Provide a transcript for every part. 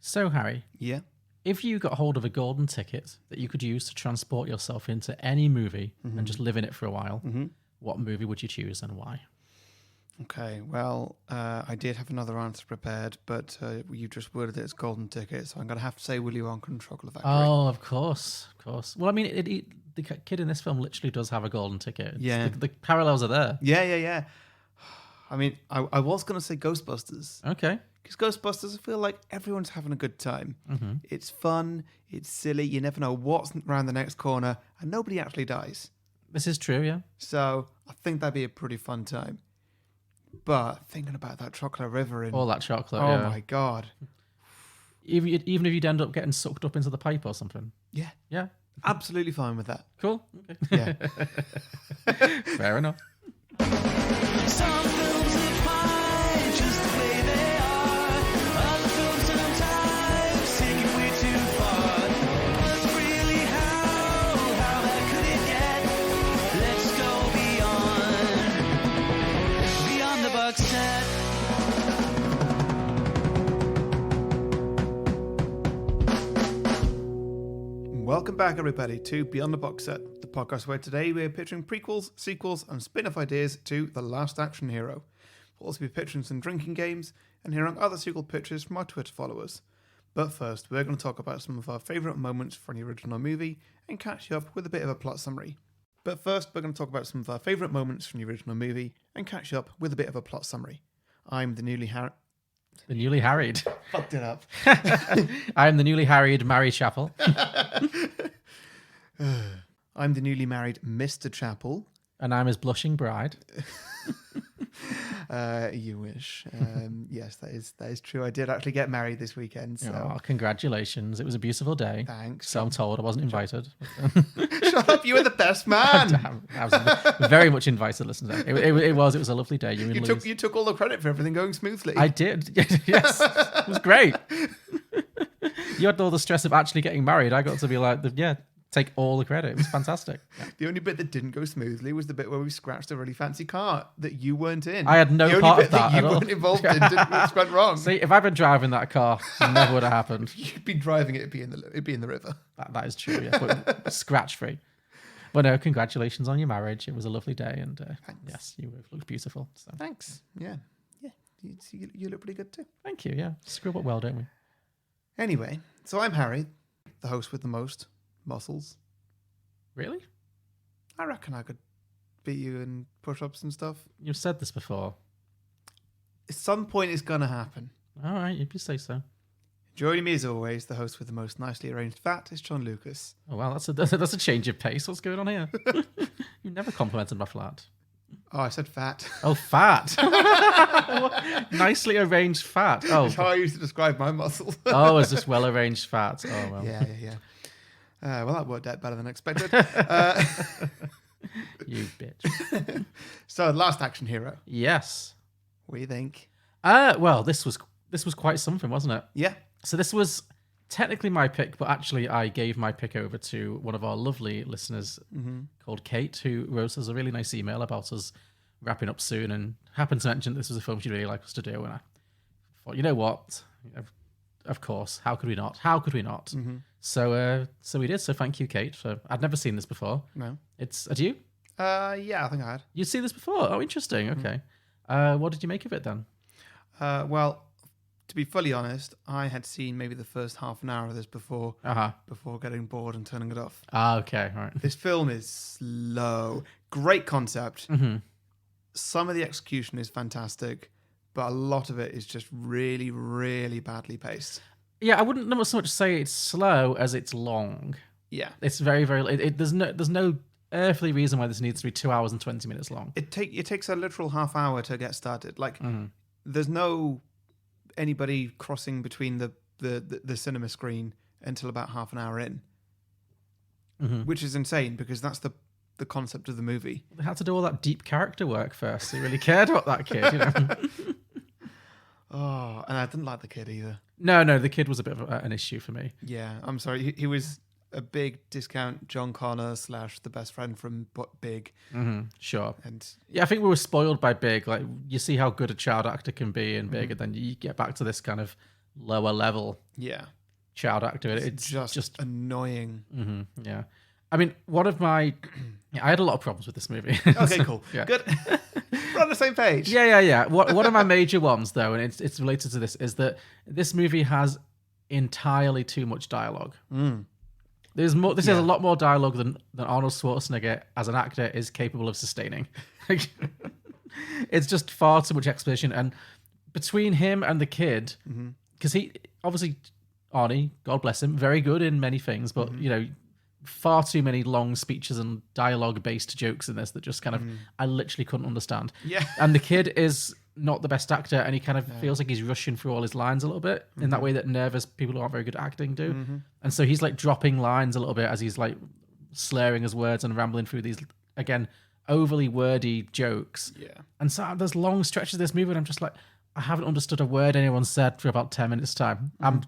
So, Harry, Yeah. if you got hold of a golden ticket that you could use to transport yourself into any movie and just live in it for a while, what movie would you choose and why? Okay, well, I did have another answer prepared, but you just worded it as golden ticket, so I'm going to have to say Willy Wonka and Chocolate Factory. Oh, of course. Well, I mean, the kid in this film literally does have a golden ticket. Yeah. The parallels are there. Yeah. I mean, I was going to say Ghostbusters. Okay. Because Ghostbusters, I feel like everyone's having a good time. It's fun, it's silly, you never know what's around the next corner, and nobody actually dies. This is true, yeah. So I think that'd be a pretty fun time. But thinking about that chocolate river in... All that chocolate, Oh yeah. my God. Even if you'd end up getting sucked up into the pipe or something. Yeah. Yeah. Absolutely fine with that. Cool. Okay. Yeah. Fair enough. Some films are fine just the way they are. Other films sometimes take it way too far. But really, how bad could it get? Let's go beyond the box set. Welcome back, everybody, to Beyond the Box Set, the podcast where today we're pitching prequels, sequels, and spin-off ideas to The Last Action Hero. We'll also be pitching some drinking games and hearing other sequel pitches from our Twitter followers. But first, we're going to talk about some of our favourite moments from the original movie and catch you up with a bit of a plot summary. But first, we're going to talk about some of our favourite moments from the original movie and catch you up with a bit of a plot summary. I'm the newly harried. Fucked it up. I'm the newly harried Mary Chapel. I'm the newly married Mr. Chapel. And I'm his blushing bride. You wish. Yes, that is true. I did actually get married this weekend. So Oh, congratulations. It was a beautiful day. Thanks. So I'm told. I wasn't invited. Shut up! You were the best man. I was very much invited to listen to it. It was a lovely day. You took all the credit for everything going smoothly. I did. Yes. It was great. You had all the stress of actually getting married. I got to be like, take all the credit. It was fantastic. Yeah. The only bit that didn't go smoothly was the bit where we scratched a really fancy car that you weren't in. I had no the part only of bit that you at all. weren't involved in just went wrong. See, if I'd been driving that car, it never would have happened. You'd be driving it, it'd be in the river. That is true, yeah. But scratch free. But no, congratulations on your marriage. It was a lovely day, and yes, you looked beautiful. So Thanks. Yeah. You look pretty good too. thank you. Yeah, screw up well, don't we? Anyway, so I'm Harry, the host with the most muscles. Really? I reckon I could beat you in push-ups and stuff. You've said this before. At some point, it's gonna happen. All right, if you say so. Joining me as always, the host with the most nicely arranged fat is John Lucas. Oh wow, that's a change of pace. What's going on here? You never complimented my flat. Oh, I said fat. Oh, fat. Nicely arranged fat. Oh, That's how I used to describe my muscles. oh, is this well arranged fat? Oh well. Yeah. Well, that worked out better than expected. You bitch. So, Last Action Hero. Yes. What do you think? Well, this was quite something, wasn't it? Yeah. So this was technically my pick, but actually I gave my pick over to one of our lovely listeners called Kate, who wrote us a really nice email about us wrapping up soon and happened to mention this was a film she'd really like us to do. And I thought, you know what? Of course. How could we not? So we did. So thank you, Kate. I'd never seen this before. No. Had you? Yeah, I think I had. You'd seen this before? Oh, interesting. Okay. What did you make of it then? Well, to be fully honest, I had seen maybe the first half an hour of this before getting bored and turning it off. Okay. All right. This film is slow. Great concept. Some of the execution is fantastic, but a lot of it is just really, really badly paced. Yeah, I wouldn't so much say it's slow as it's long. Yeah. It's very, very... there's no earthly reason why this needs to be 2 hours and 20 minutes long. It takes a literal half hour to get started. Like, there's no anybody crossing between the cinema screen until about half an hour in, which is insane because that's the concept of the movie. They had to do all that deep character work first. They really cared about that kid, you know. Oh, and I didn't like the kid either. No, the kid was a bit of an issue for me. Yeah, I'm sorry. He was a big discount John Connor / the best friend from Big. Sure. And yeah, I think we were spoiled by Big. Like, you see how good a child actor can be in Big, and then you get back to this kind of lower level Yeah. child actor. It's just annoying. Yeah. I mean, one of my... Yeah, I had a lot of problems with this movie. Okay, cool. Yeah. Good. We're on the same page. Yeah. One of my major ones, though, and it's related to this, is that this movie has entirely too much dialogue. There's more. This has a lot more dialogue than Arnold Schwarzenegger as an actor is capable of sustaining. It's just far too much exposition, and between him and the kid, because he obviously Arnie, God bless him, very good in many things, but far too many long speeches and dialogue-based jokes in this that just kind of I literally couldn't understand. Yeah. And the kid is not the best actor, and he kind of feels like he's rushing through all his lines a little bit in that way that nervous people who aren't very good at acting do. And so he's like dropping lines a little bit as he's like slurring his words and rambling through these, again, overly wordy jokes. Yeah. And so there's long stretches of this movie and I'm just like, I haven't understood a word anyone said for about 10 minutes time. I'm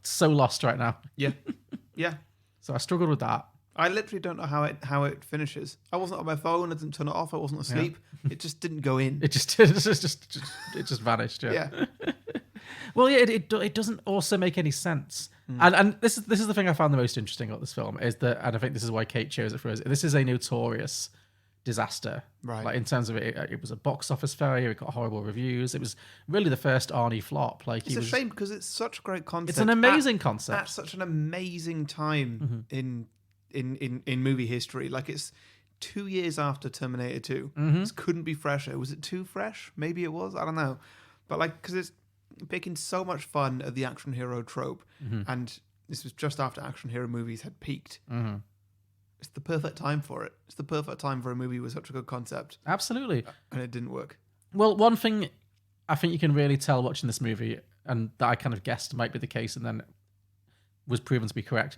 so lost right now. Yeah. Yeah. So I struggled with that. I literally don't know how it finishes. I wasn't on my phone. I didn't turn it off. I wasn't asleep. It just didn't go in. It just vanished. Yeah. Well, yeah, it doesn't also make any sense. And this is the thing I found the most interesting about this film is that, and I think this is why Kate chose it for us. This is a notorious disaster, right? Like in terms of it was a box office failure. It got horrible reviews. It was really the first Arnie flop. Like it's a shame because it's such a great concept. It's an amazing concept at such an amazing time in movie history. Like it's 2 years after Terminator 2. This couldn't be fresher. Was it too fresh? Maybe it was. I don't know. But like, because it's picking so much fun at the action hero trope, and this was just after action hero movies had peaked. It's the perfect time for it. It's the perfect time for a movie with such a good concept. Absolutely. And it didn't work. Well, one thing I think you can really tell watching this movie, and that I kind of guessed might be the case, and then was proven to be correct.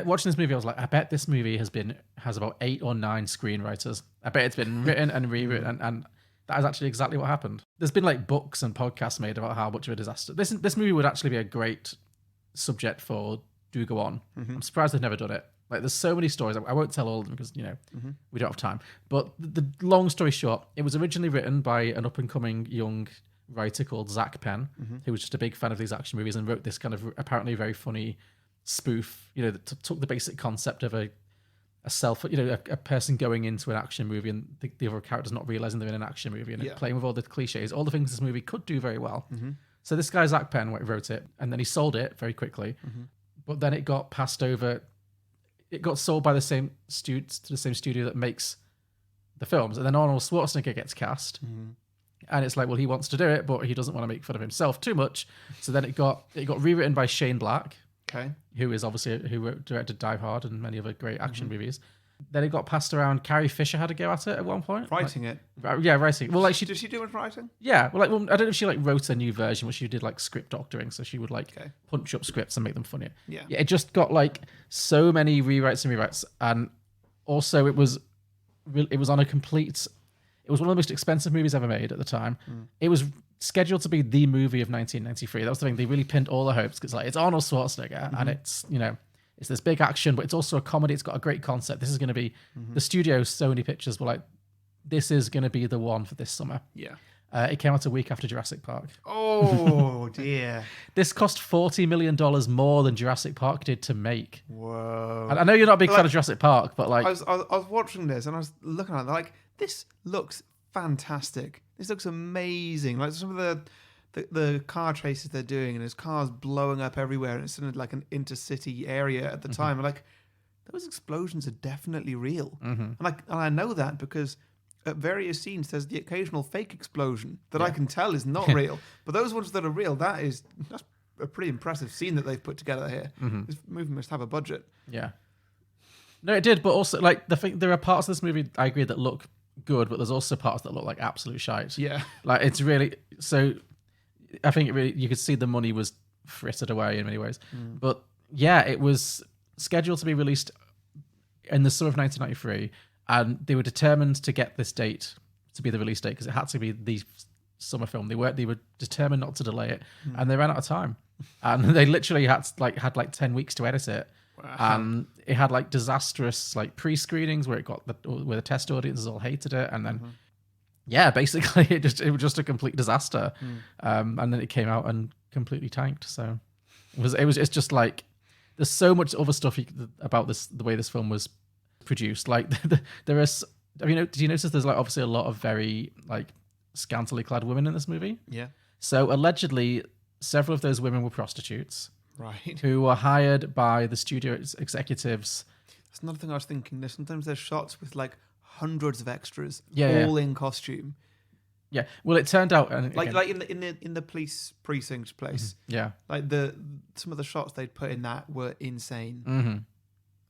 Watching this movie, I was like, I bet this movie has about 8 or 9 screenwriters. I bet it's been written and rewritten, and that is actually exactly what happened. There's been like books and podcasts made about how much of a disaster. This movie would actually be a great subject for Do Go On. I'm surprised they've never done it. Like, there's so many stories. I won't tell all of them because, we don't have time. But the long story short, it was originally written by an up-and-coming young writer called Zach Penn, who was just a big fan of these action movies and wrote this kind of apparently very funny spoof, that took the basic concept of a person going into an action movie and the other characters not realizing they're in an action movie and playing with all the cliches, all the things this movie could do very well. So this guy, Zach Penn, wrote it, and then he sold it very quickly. But then it got passed over. It got sold by the same studio that makes the films, and then Arnold Schwarzenegger gets cast, and it's like, well, he wants to do it, but he doesn't want to make fun of himself too much. So then it got rewritten by Shane Black, who is obviously directed Die Hard and many other great action movies. Then it got passed around. Carrie Fisher had a go at it at one point, writing it. Writing. Well, like did she do much writing? Yeah, well, I don't know if she wrote a new version, but she did like script doctoring, so she would punch up scripts and make them funnier. Yeah, it just got so many rewrites, and also it was on a complete. It was one of the most expensive movies ever made at the time. It was scheduled to be the movie of 1993. That was the thing. They really pinned all the hopes because it's Arnold Schwarzenegger, and it's it's this big action, but it's also a comedy. It's got a great concept. This is going to be the studio Sony Pictures were like, this is going to be the one for this summer. Yeah. It came out a week after Jurassic Park. Oh, dear. This cost $40 million more than Jurassic Park did to make. Whoa. And I know you're not a big fan of Jurassic Park, but I was watching this and I was looking at it like, this looks fantastic. This looks amazing. Like some of the car chases they're doing, and there's cars blowing up everywhere, and it's in like an intercity area at the time. Like, those explosions are definitely real. And I know that because at various scenes there's the occasional fake explosion that I can tell is not real. But those ones that are real, that's a pretty impressive scene that they've put together here. This movie must have a budget. Yeah. No, it did, but also there are parts of this movie I agree that look good, but there's also parts that look like absolute shite. Yeah. Like, it's really so. I think you could see the money was frittered away in many ways. But yeah, it was scheduled to be released in the summer of 1993, and they were determined to get this date to be the release date because it had to be the summer film. They were determined not to delay it, and they ran out of time. And they literally had 10 weeks to edit it. Wow. It had disastrous pre-screenings where the test audiences all hated it, and then basically it was just a complete disaster. And then it came out and completely tanked. So It's just like there's so much other stuff about this, the way this film was produced. Like there is. Did you notice there's like obviously a lot of very like scantily clad women in this movie? Yeah. So allegedly, several of those women were prostitutes, Right. who were hired by the studio executives. That's another thing I was thinking. Sometimes there's shots with like hundreds of extras, Yeah, all in costume. Yeah. Well, it turned out, and Like again, in the police precinct place. yeah. Like some of the shots they'd put in that were insane. Mm-hmm.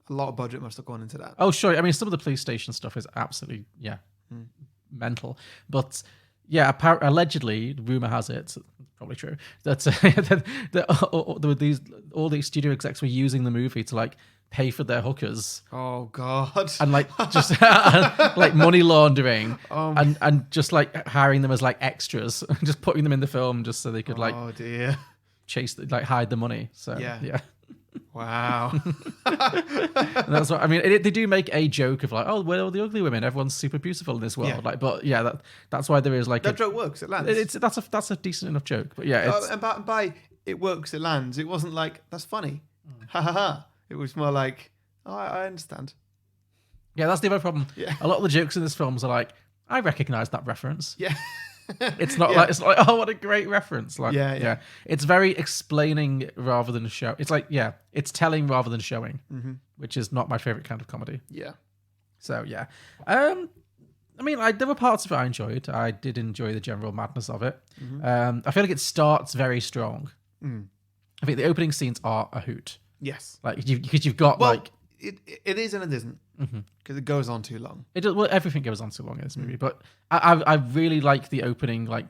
A lot of budget must have gone into that. Oh, sure. I mean, some of the police station stuff is absolutely, mental. But yeah, allegedly, rumor has it, probably true, that all these studio execs were using the movie to like pay for their hookers. Oh God! And like just like money laundering, and just like hiring them as like extras, just putting them in the film just so they could like hide the money. So yeah. Wow. And that's what I mean. They do make a joke of like, oh, where are all the ugly women? Everyone's super beautiful in this world. Yeah. Like, but yeah, that's why there is like that joke works. It lands. That's a decent enough joke. But yeah, it's, and by it works. It lands. It wasn't like that's funny. Ha ha ha. It was more like, oh, I understand. Yeah, that's the other problem. Yeah. A lot of the jokes in this film are like, I recognize that reference. Yeah. It's not like oh, what a great reference. Like Yeah. It's very explaining rather than show. It's like it's telling rather than showing, which is not my favorite kind of comedy. Yeah. So yeah, I mean, there were parts of it I enjoyed. I did enjoy the general madness of it. I feel like it starts very strong. I think the opening scenes are a hoot. Yes. Like because you've got like it is and it isn't because it goes on too long. Everything goes on too long in this movie, but I really like the opening. Like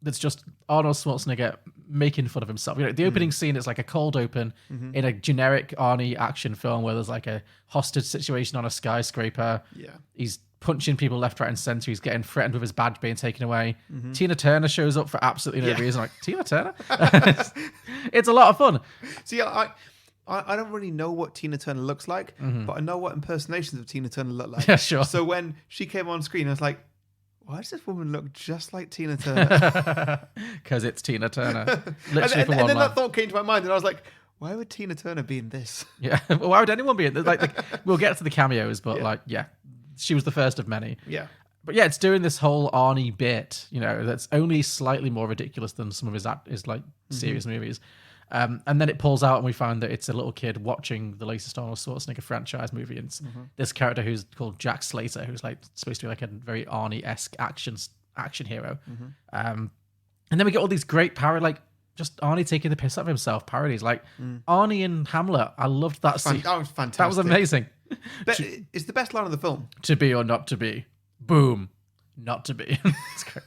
that's just Arnold Schwarzenegger making fun of himself. The opening scene is like a cold open in a generic Arnie action film where there's like a hostage situation on a skyscraper. Yeah. He's punching people left, right, and center. He's getting threatened with his badge being taken away. Tina Turner shows up for absolutely no reason. Like, Tina Turner? It's a lot of fun. See, I don't really know what Tina Turner looks like, but I know what impersonations of Tina Turner look like. Yeah, sure. So when she came on screen, I was like, why does this woman look just like Tina Turner? Because it's Tina Turner. and then that thought came to my mind, and I was like, why would Tina Turner be in this? Yeah. Well, why would anyone be in this? We'll get to the cameos, but she was the first of many. Yeah. But yeah, it's doing this whole Arnie bit, that's only slightly more ridiculous than some of his serious movies. And then it pulls out and we find that it's a little kid watching the latest Arnold Schwarzenegger franchise movie. And it's this character who's called Jack Slater, who's like supposed to be like a very Arnie-esque action hero. And then we get all these great just Arnie taking the piss out of himself parodies. Like Arnie and Hamlet. I loved that scene. That was fantastic. That was amazing. It's the best line of the film. To be or not to be. Boom. Not to be. It's great.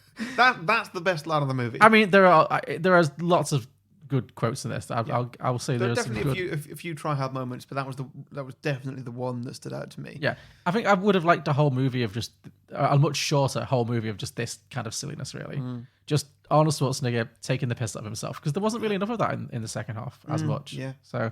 That's the best line of the movie. I mean, there are lots of good quotes in this. I will say there are there's definitely a few try-hard moments, but that was definitely the one that stood out to me. Yeah, I think I would have liked a whole movie of just a much shorter whole movie of just this kind of silliness, really. Just Arnold Schwarzenegger taking the piss out of himself, because there wasn't really enough of that in the second half as much. Yeah. So,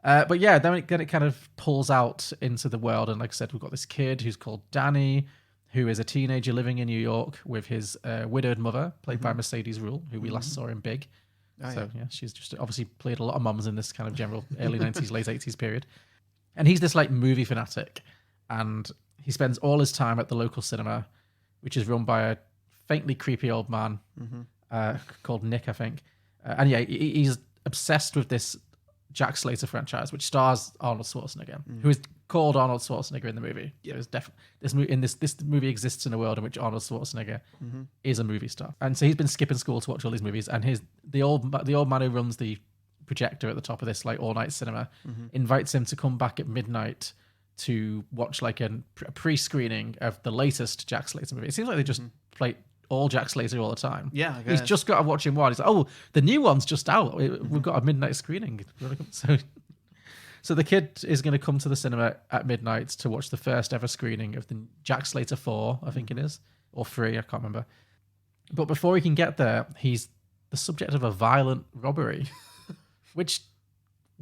but yeah, then it kind of pulls out into the world, and like I said, we've got this kid who's called Danny, who is a teenager living in New York with his widowed mother, played by Mercedes Rule, who we last saw in Big. She's just obviously played a lot of mums in this kind of general early 90s, late 80s period. And he's this like movie fanatic, and he spends all his time at the local cinema, which is run by a faintly creepy old man called Nick, I think. And yeah, he's obsessed with this Jack Slater franchise, which stars Arnold Schwarzenegger, who is called Arnold Schwarzenegger in the movie. Yeah. This movie exists in a world in which Arnold Schwarzenegger is a movie star, and so he's been skipping school to watch all these movies. And the old man who runs the projector at the top of this like all night cinema invites him to come back at midnight to watch like a pre-screening of the latest Jack Slater movie. It seems like they just play all Jack Slater all the time. Yeah, I guess. He's just got to watch him one. He's like, oh, the new one's just out. We've got a midnight screening. So the kid is going to come to the cinema at midnight to watch the first ever screening of the Jack Slater 4, I think it is, or 3, I can't remember. But before he can get there, he's the subject of a violent robbery, which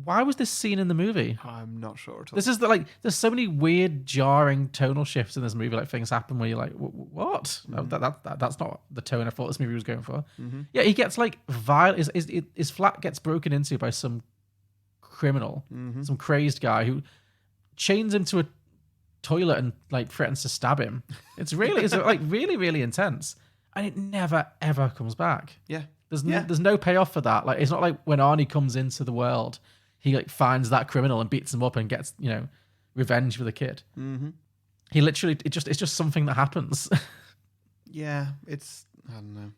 why was this scene in the movie? I'm not sure at all. This is there's so many weird, jarring tonal shifts in this movie. Like things happen where you're like, what? That's not the tone I thought this movie was going for. Yeah, he gets like violent. His flat gets broken into by some criminal, some crazed guy who chains him to a toilet and like threatens to stab him. It's like really, really intense, and it never ever comes back. Yeah. There's no payoff for that. Like, it's not like when Arnie comes into the world, he like finds that criminal and beats him up and gets, revenge for the kid. He literally, it's just something that happens. Yeah, I don't know.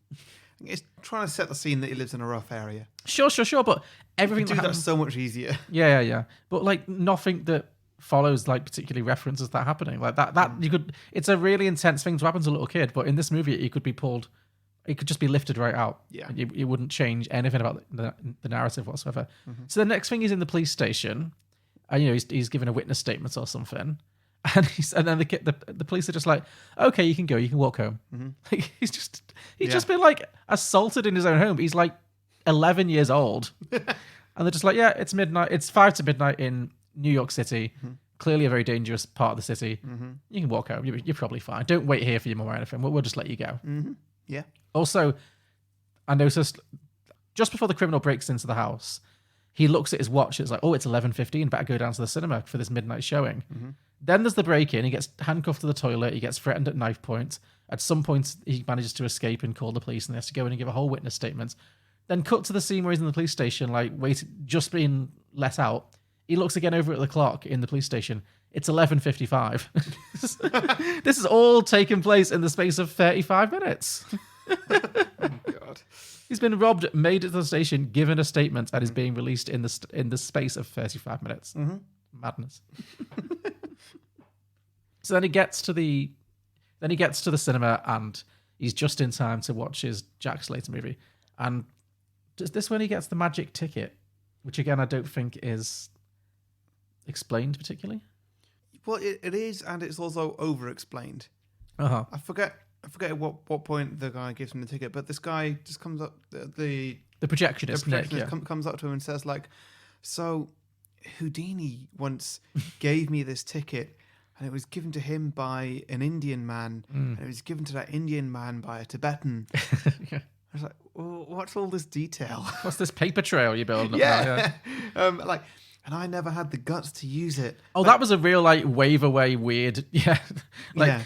It's trying to set the scene that he lives in a rough area. Sure. But everything Do that that happens, so much easier. Yeah. But like nothing that follows like particularly references that happening like that. You could. It's a really intense thing to happen to a little kid, but in this movie, it could be pulled. It could just be lifted right out. Yeah. It wouldn't change anything about the narrative whatsoever. So the next thing, he's in the police station, and he's given a witness statement or something, and then the police are just like, okay, you can walk home. Like, he's just been like assaulted in his own home. He's like 11 years old, and they're just like, yeah, it's midnight. It's 5 to midnight in New York City. Clearly a very dangerous part of the city. You can walk home. You're probably fine. Don't wait here for your mum or anything. We'll just let you go. Yeah. Also, I noticed just before the criminal breaks into the house, he looks at his watch. It's like, oh, it's 11:15. Better go down to the cinema for this midnight showing. Then there's the break-in. He gets handcuffed to the toilet. He gets threatened at knife point. At some point, he manages to escape and call the police, and he has to go in and give a whole witness statement. Then cut to the scene where he's in the police station, like just being let out. He looks again over at the clock in the police station. It's 11:55. This is all taken place in the space of 35 minutes. Oh, God. He's been robbed, made it to the station, given a statement, and is being released in the space of 35 minutes. Madness. So then he gets to the cinema, and he's just in time to watch his Jack Slater movie. And is this when he gets the magic ticket, which again I don't think is explained particularly? Well, it is, and it's also over-explained. I forget at what point the guy gives him the ticket, but this guy just comes up, the projectionist, Nick, comes up to him and says, like, so Houdini once gave me this ticket, and it was given to him by an Indian man, and it was given to that Indian man by a Tibetan. I was like, well, what's all this detail? What's this paper trail you're building up yeah. now? Yeah. And I never had the guts to use it. Oh, that was a real, like, wave away weird. Yeah.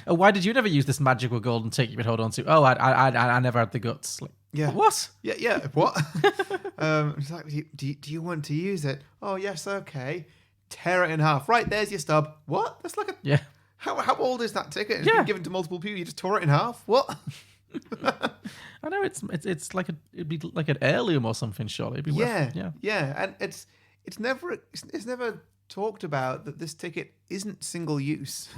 Oh, why did you never use this magical golden ticket you would hold on to? Oh, I never had the guts. Like, yeah. What? Yeah. What? It's like, do you want to use it? Oh, yes. Okay. Tear it in half. Right. There's your stub. What? That's like a. Yeah. How old is that ticket? It's been given to multiple people. You just tore it in half. What? I know it's like it'd be like an heirloom or something. Surely. It'd be worth, and it's never talked about that this ticket isn't single use.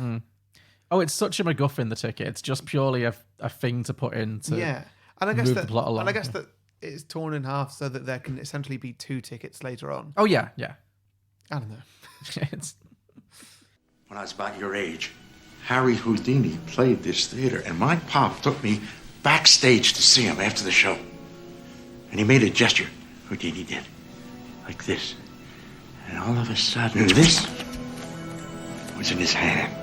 Oh, it's such a MacGuffin, the ticket. It's just purely a thing to put in to and I guess move the plot along. And I guess that it's torn in half so that there can essentially be 2 tickets later on. Oh, yeah. I don't know. When I was about your age, Harry Houdini played this theater, and my pop took me backstage to see him after the show. And he made a gesture, Houdini did, like this. And all of a sudden, this was in his hand.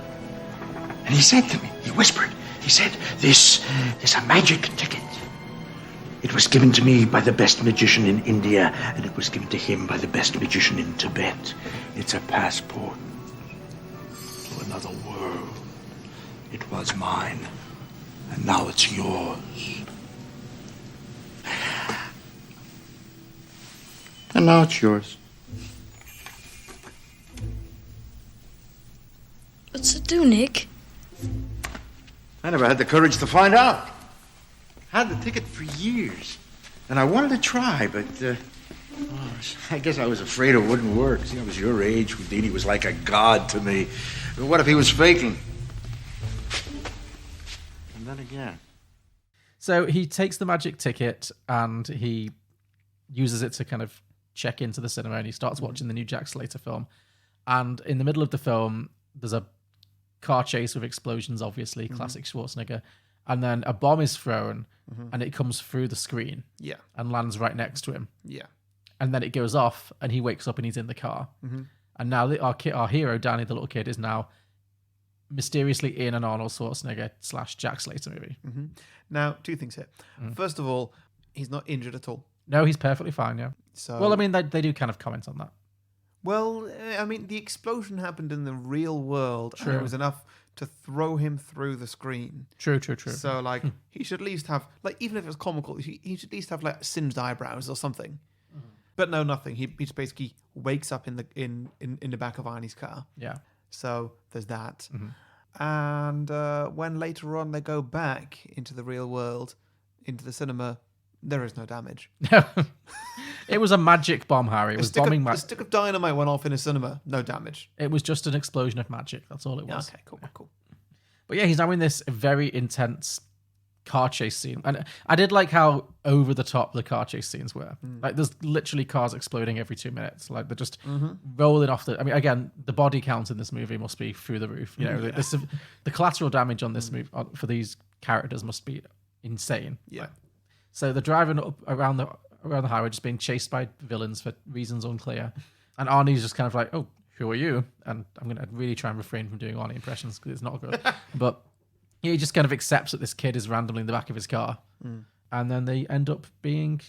And he said to me, he whispered, he said, this is a magic ticket. It was given to me by the best magician in India, and it was given to him by the best magician in Tibet. It's a passport to another world. It was mine, and now it's yours. And now it's yours. What's it do, Nick? I never had the courage to find out. Had the ticket for years. And I wanted to try, but I guess I was afraid it wouldn't work. See, I was your age. Houdini was like a god to me. But what if he was faking? And then again. So he takes the magic ticket and he uses it to kind of check into the cinema, and he starts watching the new Jack Slater film. And in the middle of the film, there's a car chase with explosions, obviously, classic Schwarzenegger. And then a bomb is thrown, and it comes through the screen, and lands right next to him. Yeah, and then it goes off, and he wakes up and he's in the car. And now our hero, Danny, the little kid, is now mysteriously in an Arnold Schwarzenegger / Jack Slater movie. Now, two things here. First of all, he's not injured at all. No, he's perfectly fine, yeah. So, Well, I mean, they do kind of comment on that. well, I mean, the explosion happened in the real world, and True. it was enough to throw him through the screen. True. So, like, he should at least have, like, even if it was comical, he should at least have, like, singed eyebrows or something. But no, nothing. He just basically wakes up in the back of Arnie's car. Yeah. So there's that. And when later on they go back into the real world, into the cinema, there is no damage. It was a magic bomb, Harry. It was bombing A stick of dynamite went off in a cinema. No damage. It was just an explosion of magic. That's all it was. Okay, cool. But yeah, he's now in this very intense car chase scene. And I did like how over the top the car chase scenes were. Like, there's literally cars exploding every 2 minutes. Like, they're just rolling off the... I mean, again, the body count in this movie must be through the roof. You know, the collateral damage on this movie for these characters must be insane. Yeah. So they're driving up around the highway, just being chased by villains for reasons unclear. And Arnie's just kind of like, oh, who are you? And I'm going to really try and refrain from doing Arnie impressions because it's not good. But he just kind of accepts that this kid is randomly in the back of his car. And then they end up being,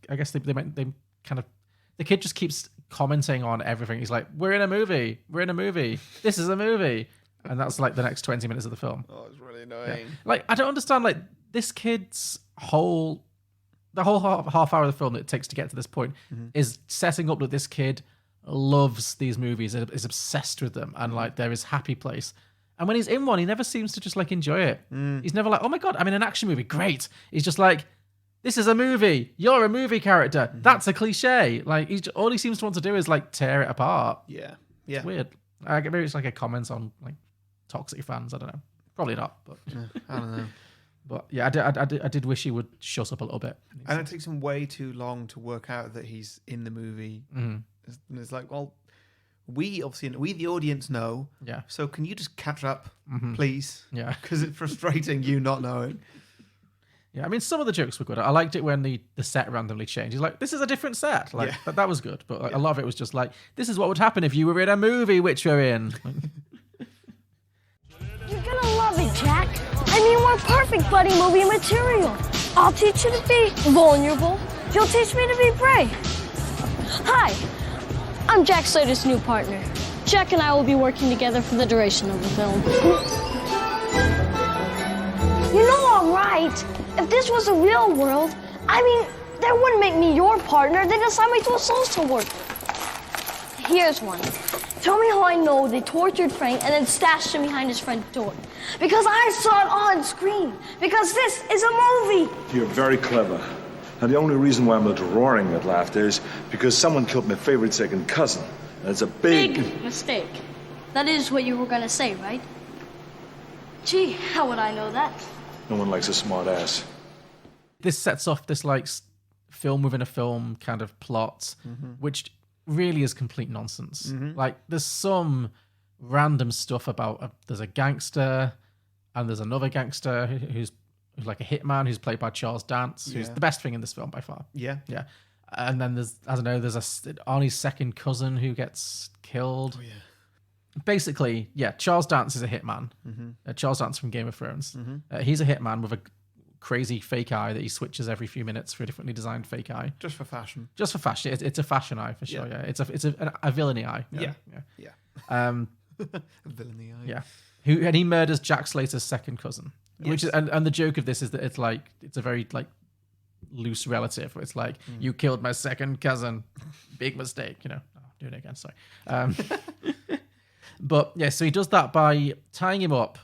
I guess they kind of, the kid just keeps commenting on everything. He's like, we're in a movie. This is a movie. And that's like the next 20 minutes of the film. Oh, it's really annoying. Like, I don't understand, like, this kid's whole half hour of the film that it takes to get to this point is setting up that this kid loves these movies, is obsessed with them, and like they're his happy place. And when he's in one, he never seems to just like enjoy it. He's never like, oh my God, I'm in an action movie. Great. He's just like, this is a movie. You're a movie character. That's a cliche. Like, all he seems to want to do is like tear it apart. Yeah. It's weird. Maybe it's like a comment on like toxic fans. I don't know. Probably not, but I don't know. But yeah, I did wish he would shut up a little bit. And it takes him way too long to work out that he's in the movie. And it's like, well, we the audience know. Yeah. So can you just catch up, please? Yeah. Because it's frustrating you not knowing. Yeah, I mean, some of the jokes were good. I liked it when the set randomly changed. He's like, this is a different set. Like, that was good. But like, a lot of it was just like, this is what would happen if you were in a movie which you're in. You're gonna love it, Jack. I mean, we're perfect buddy movie material. I'll teach you to be vulnerable. You'll teach me to be brave. Hi, I'm Jack Slater's new partner. Jack and I will be working together for the duration of the film. You know I'm right. If this was the real world, I mean, they wouldn't make me your partner. They'd assign me to a social worker. Here's one. Tell me how I know they tortured Frank and then stashed him behind his front door. Because I saw it on screen. Because this is a movie. You're very clever. And the only reason why I'm not roaring with laughter is because someone killed my favorite second cousin. And it's a big mistake. That is what you were gonna say, right? Gee, how would I know that? No one likes a smart ass. This sets off this like film within a film kind of plot, which really is complete nonsense. Like, there's some random stuff about there's a gangster and there's another gangster who's like a hitman who's played by Charles Dance, who's the best thing in this film by far. Yeah. And then there's Arnie's second cousin who gets killed. Basically, Charles Dance is a hitman. Charles Dance from Game of Thrones. He's a hitman with a crazy fake eye that he switches every few minutes for a differently designed fake eye. Just for fashion. It's a fashion eye for sure. Yeah, it's a villainy eye. Yeah. Villainy eye. Yeah. And he murders Jack Slater's second cousin. Which is, and the joke of this is that it's a very like loose relative. It's like, you killed my second cousin. Big mistake, you know. Oh, doing it again, sorry. But yeah, so he does that by tying him up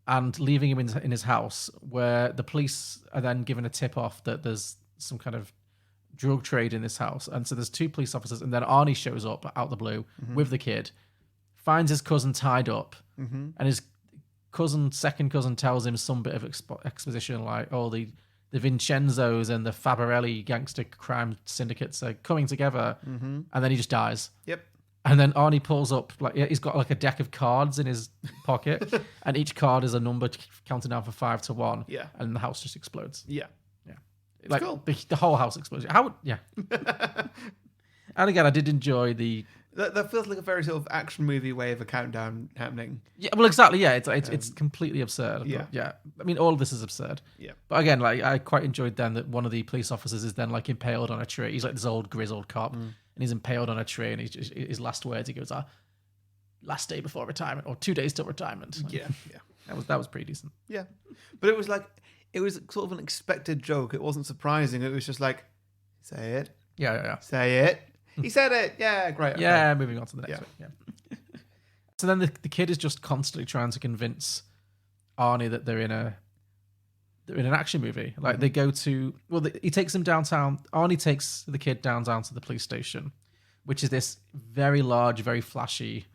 and leaving him in his house, where the police are then given a tip off that there's some kind of drug trade in this house. And so there's two police officers, and then Arnie shows up out the blue with the kid, finds his cousin tied up, and his second cousin tells him some bit of exposition like, oh, the Vincenzos and the Fabarelli gangster crime syndicates are coming together, and then he just dies. Yep. And then Arnie pulls up, like, he's got like a deck of cards in his pocket, and each card is a number counting down from 5 to 1. Yeah. And the house just explodes. Yeah. Like, cool. the whole house explodes. And again, I did enjoy the. That feels like a very sort of action movie way of a countdown happening. Yeah, well, exactly. Yeah, it's completely absurd. Yeah. Yeah. I mean, all of this is absurd. Yeah. But again, like I quite enjoyed then that one of the police officers is then like impaled on a tree. He's like this old grizzled cop, and he's impaled on a tree. And his last words, he goes, "Last day before retirement, or 2 days till retirement." Like, Yeah. that was pretty decent. Yeah. But it was sort of an expected joke. It wasn't surprising. It was just like, say it. Yeah. Say it. He said it. Yeah, great. Okay. Yeah, moving on to the next Yeah. one. Yeah. So then the kid is just constantly trying to convince Arnie that they're in an action movie. Like they go to, he takes them downtown. Arnie takes the kid downtown to the police station, which is this very large, very flashy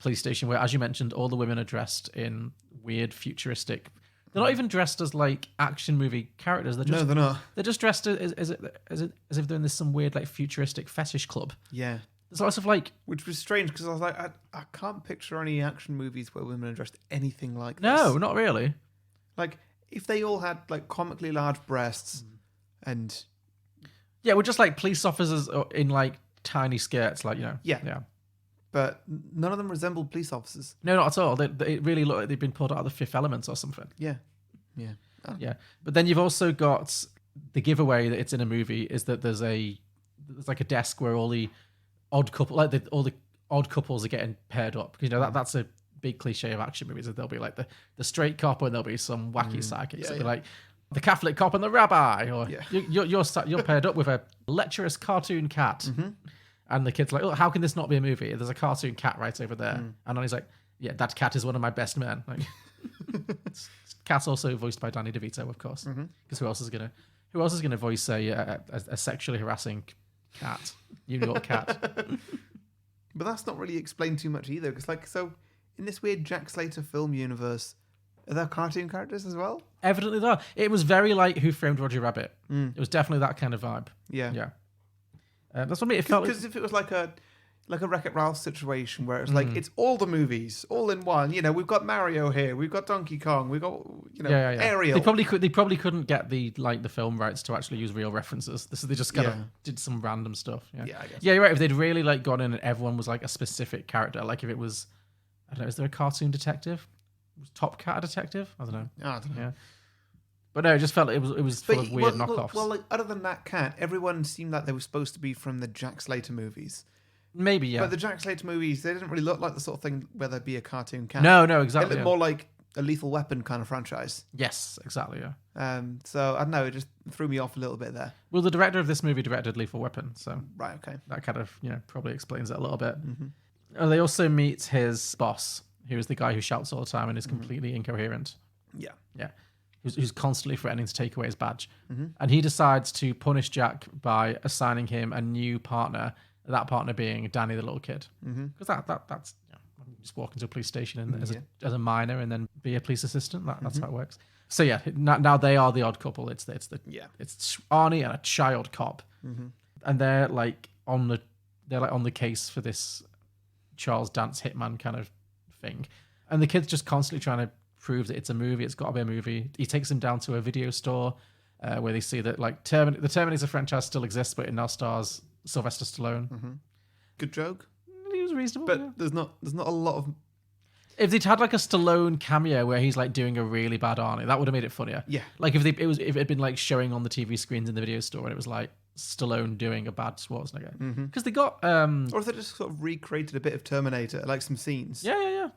police station where, as you mentioned, all the women are dressed in weird, futuristic. They're not even dressed as like action movie characters. They're just, No, they're not. They're just dressed as if they're in this some weird like futuristic fetish club. Yeah. There's lots of like Which was strange because I was like, I can't picture any action movies where women are dressed anything like this. no, not really. Like, if they all had like comically large breasts and. Yeah, we're just like police officers in like tiny skirts, like Yeah. But none of them resembled police officers. No, not at all. They really look like they've been pulled out of The Fifth Element or something. Yeah. Yeah. Yeah, but then you've also got the giveaway that it's in a movie is that there's like a desk where all the odd couple, all the odd couples are getting paired up. Because that's a big cliche of action movies. That there'll be like the straight cop and there'll be some wacky sidekicks. It'll be like the Catholic cop and the rabbi, or you're paired up with a lecherous cartoon cat. And the kid's like, "Oh, how can this not be a movie? There's a cartoon cat right over there." And then he's like, "Yeah, that cat is one of my best men." Like, cat's also voiced by Danny DeVito, of course, because who else is gonna voice a sexually harassing cat, New York cat? But that's not really explained too much either. Because so in this weird Jack Slater film universe, are there cartoon characters as well? Evidently, there are. It was very like Who Framed Roger Rabbit. It was definitely that kind of vibe. Yeah. That's what I mean. It felt Because if it was like a Wreck-It Ralph situation where it's like it's all the movies all in one. We've got Mario here, we've got Donkey Kong, we've got Ariel. They probably couldn't get the film rights to actually use real references. They just kind of did some random stuff. Yeah, I guess. Yeah, you're right. If they'd really like gone in and everyone was like a specific character, like if it was, I don't know, is there a cartoon detective? Was Top Cat a detective? I don't know. I don't know. Yeah. But no, it just felt it was full of weird knockoffs. Well, like other than that cat, everyone seemed like they were supposed to be from the Jack Slater movies. Maybe, yeah. But the Jack Slater movies, they didn't really look like the sort of thing where there'd be a cartoon cat. No, They exactly. looked more like a Lethal Weapon kind of franchise. Yes, exactly, yeah. So I don't know, it just threw me off a little bit there. Well, the director of this movie directed Lethal Weapon, so Right, okay. that kind of probably explains it a little bit. They also meet his boss, who is the guy who shouts all the time and is completely incoherent. Yeah. Who's constantly threatening to take away his badge. And he decides to punish Jack by assigning him a new partner, that partner being Danny the little kid. Because that's just walk into a police station and as a minor and then be a police assistant. That's how it works. So yeah, now they are the odd couple. It's Arnie and a child cop. And they're like on the case for this Charles Dance hitman kind of thing. And the kid's just constantly trying to prove that it's a movie. It's got to be a movie. He takes them down to a video store where they see that like the Terminator franchise still exists, but it now stars Sylvester Stallone. Good joke. He was reasonable, But there's not a lot of... If they'd had like a Stallone cameo where he's like doing a really bad Arnie, that would have made it funnier. Yeah. Like if it had been like showing on the TV screens in the video store and it was like Stallone doing a bad Schwarzenegger. Because they got Or if they just sort of recreated a bit of Terminator, like some scenes. Yeah.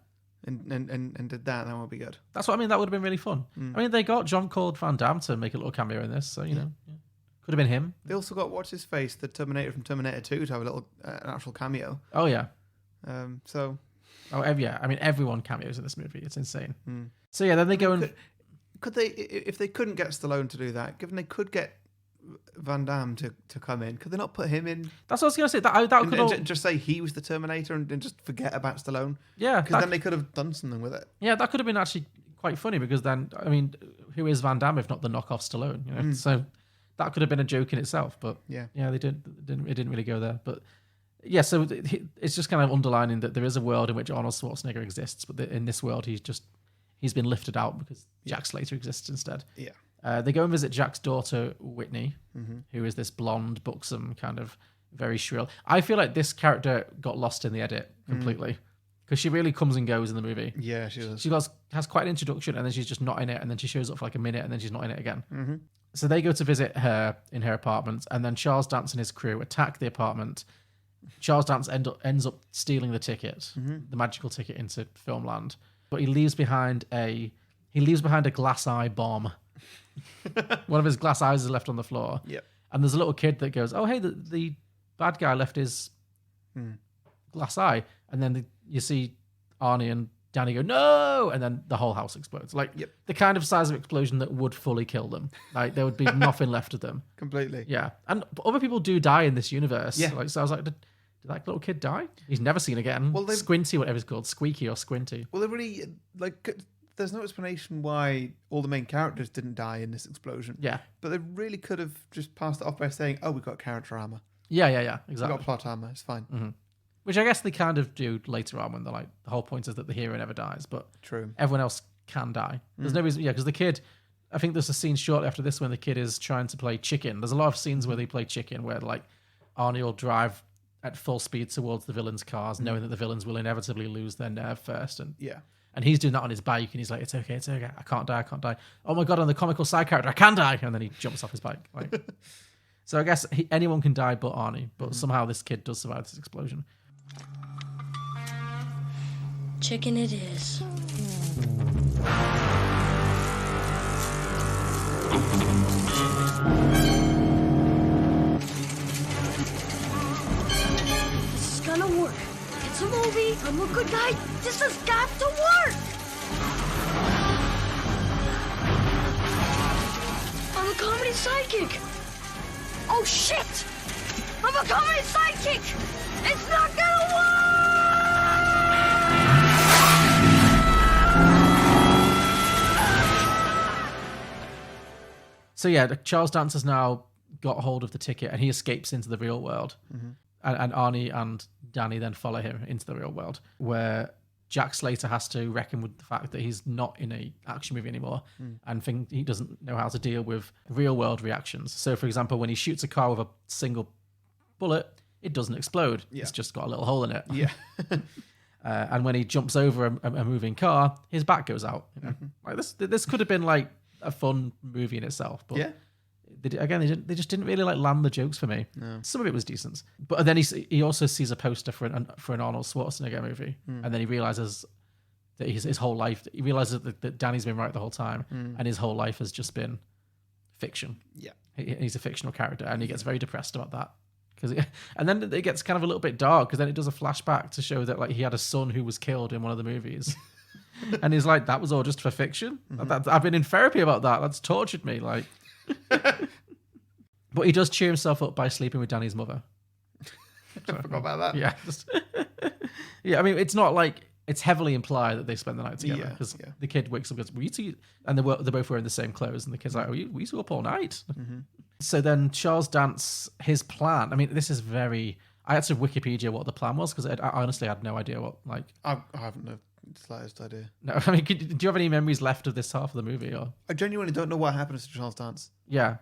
And did that would be good. That's what I mean. That would have been really fun. I mean, they got Jean-Claude Van Damme to make a little cameo in this, so could have been him. They also got what's his face, the Terminator from Terminator 2, to have a little an actual cameo. Oh yeah. So. Oh yeah. I mean, everyone cameos in this movie. It's insane. So yeah, then they go and Could they, if they couldn't get Stallone to do that, given they could get Van Damme to come in, could they not put him in? That's what I was going to say. That could all... just say he was the Terminator and just forget about Stallone. Yeah, because then they could have done something with it. Yeah, that could have been actually quite funny because then, I mean, who is Van Damme if not the knockoff Stallone? So that could have been a joke in itself. But yeah, it didn't really go there. But yeah, so it's just kind of underlining that there is a world in which Arnold Schwarzenegger exists, but in this world he's been lifted out because Jack Slater exists instead. Yeah. They go and visit Jack's daughter, Whitney, who is this blonde, buxom kind of very shrill. I feel like this character got lost in the edit completely because she really comes and goes in the movie. Yeah, she does. She has quite an introduction, and then she's just not in it, and then she shows up for like a minute, and then she's not in it again. So they go to visit her in her apartment, and then Charles Dance and his crew attack the apartment. Charles Dance ends up stealing the ticket, the magical ticket into Filmland, but he leaves behind a glass eye bomb. One of his glass eyes is left on the floor. Yep. And there's a little kid that goes, "Oh, hey, the bad guy left his glass eye," and then you see Arnie and Danny go, "No!" and then the whole house explodes. Like the kind of size of explosion that would fully kill them. Like there would be nothing left of them. Completely. Yeah, and other people do die in this universe. Yeah. Like, so I was like, did that little kid die? He's never seen again. Well, Squinty, whatever it's called, Squeaky or Squinty. Well, they really there's no explanation why all the main characters didn't die in this explosion. Yeah. But they really could have just passed it off by saying, "Oh, we got character armor. Yeah, We exactly. got plot armor. It's fine." Which I guess they kind of do later on when they're like, the whole point is that the hero never dies, but True. everyone else can die. There's no reason, because the kid, I think there's a scene shortly after this when the kid is trying to play chicken. There's a lot of scenes where they play chicken where like Arnie will drive at full speed towards the villains' cars, knowing that the villains will inevitably lose their nerve first. And he's doing that on his bike, and he's like, it's okay. I can't die. Oh my God, I'm the comical side character. I can die. And then he jumps off his bike. Like, so I guess anyone can die but Arnie, but somehow this kid does survive this explosion. Chicken it is. This is gonna work. It's a movie. I'm a good guy. This has got to work. I'm a comedy sidekick. Oh shit! I'm a comedy sidekick. It's not gonna work. So yeah, Charles Dance has now got hold of the ticket and he escapes into the real world. And Arnie and Danny then follow him into the real world, where Jack Slater has to reckon with the fact that he's not in a action movie anymore and think he doesn't know how to deal with real world reactions. So for example, when he shoots a car with a single bullet, it doesn't explode. It's just got a little hole in it. Yeah. And when he jumps over a moving car, his back goes out. You know? Like this could have been like a fun movie in itself, but they just didn't really like land the jokes for me. No. Some of it was decent, but then he also sees a poster for an Arnold Schwarzenegger movie, and then he realizes that his whole life, he realizes that Danny's been right the whole time, and his whole life has just been fiction. Yeah, he's a fictional character, and he gets very depressed about that. And then it gets kind of a little bit dark because then it does a flashback to show that like he had a son who was killed in one of the movies. And he's like, that was all just for fiction? I've been in therapy about that. That's tortured me. Like, but he does cheer himself up by sleeping with Danny's mother. I forgot about that. Yeah. Yeah, I mean, it's not like, it's heavily implied that they spend the night together because the kid wakes up and goes, "We used to," and they're both wearing the same clothes, and the kid's like, "Oh, we used to go up all night." So then Charles Dance, his plan, I mean, this is very, I had to Wikipedia what the plan was because I honestly had no idea what, like. I haven't the slightest idea. No, I mean, do you have any memories left of this half of the movie? Or I genuinely don't know what happens to Charles Dance. Yeah.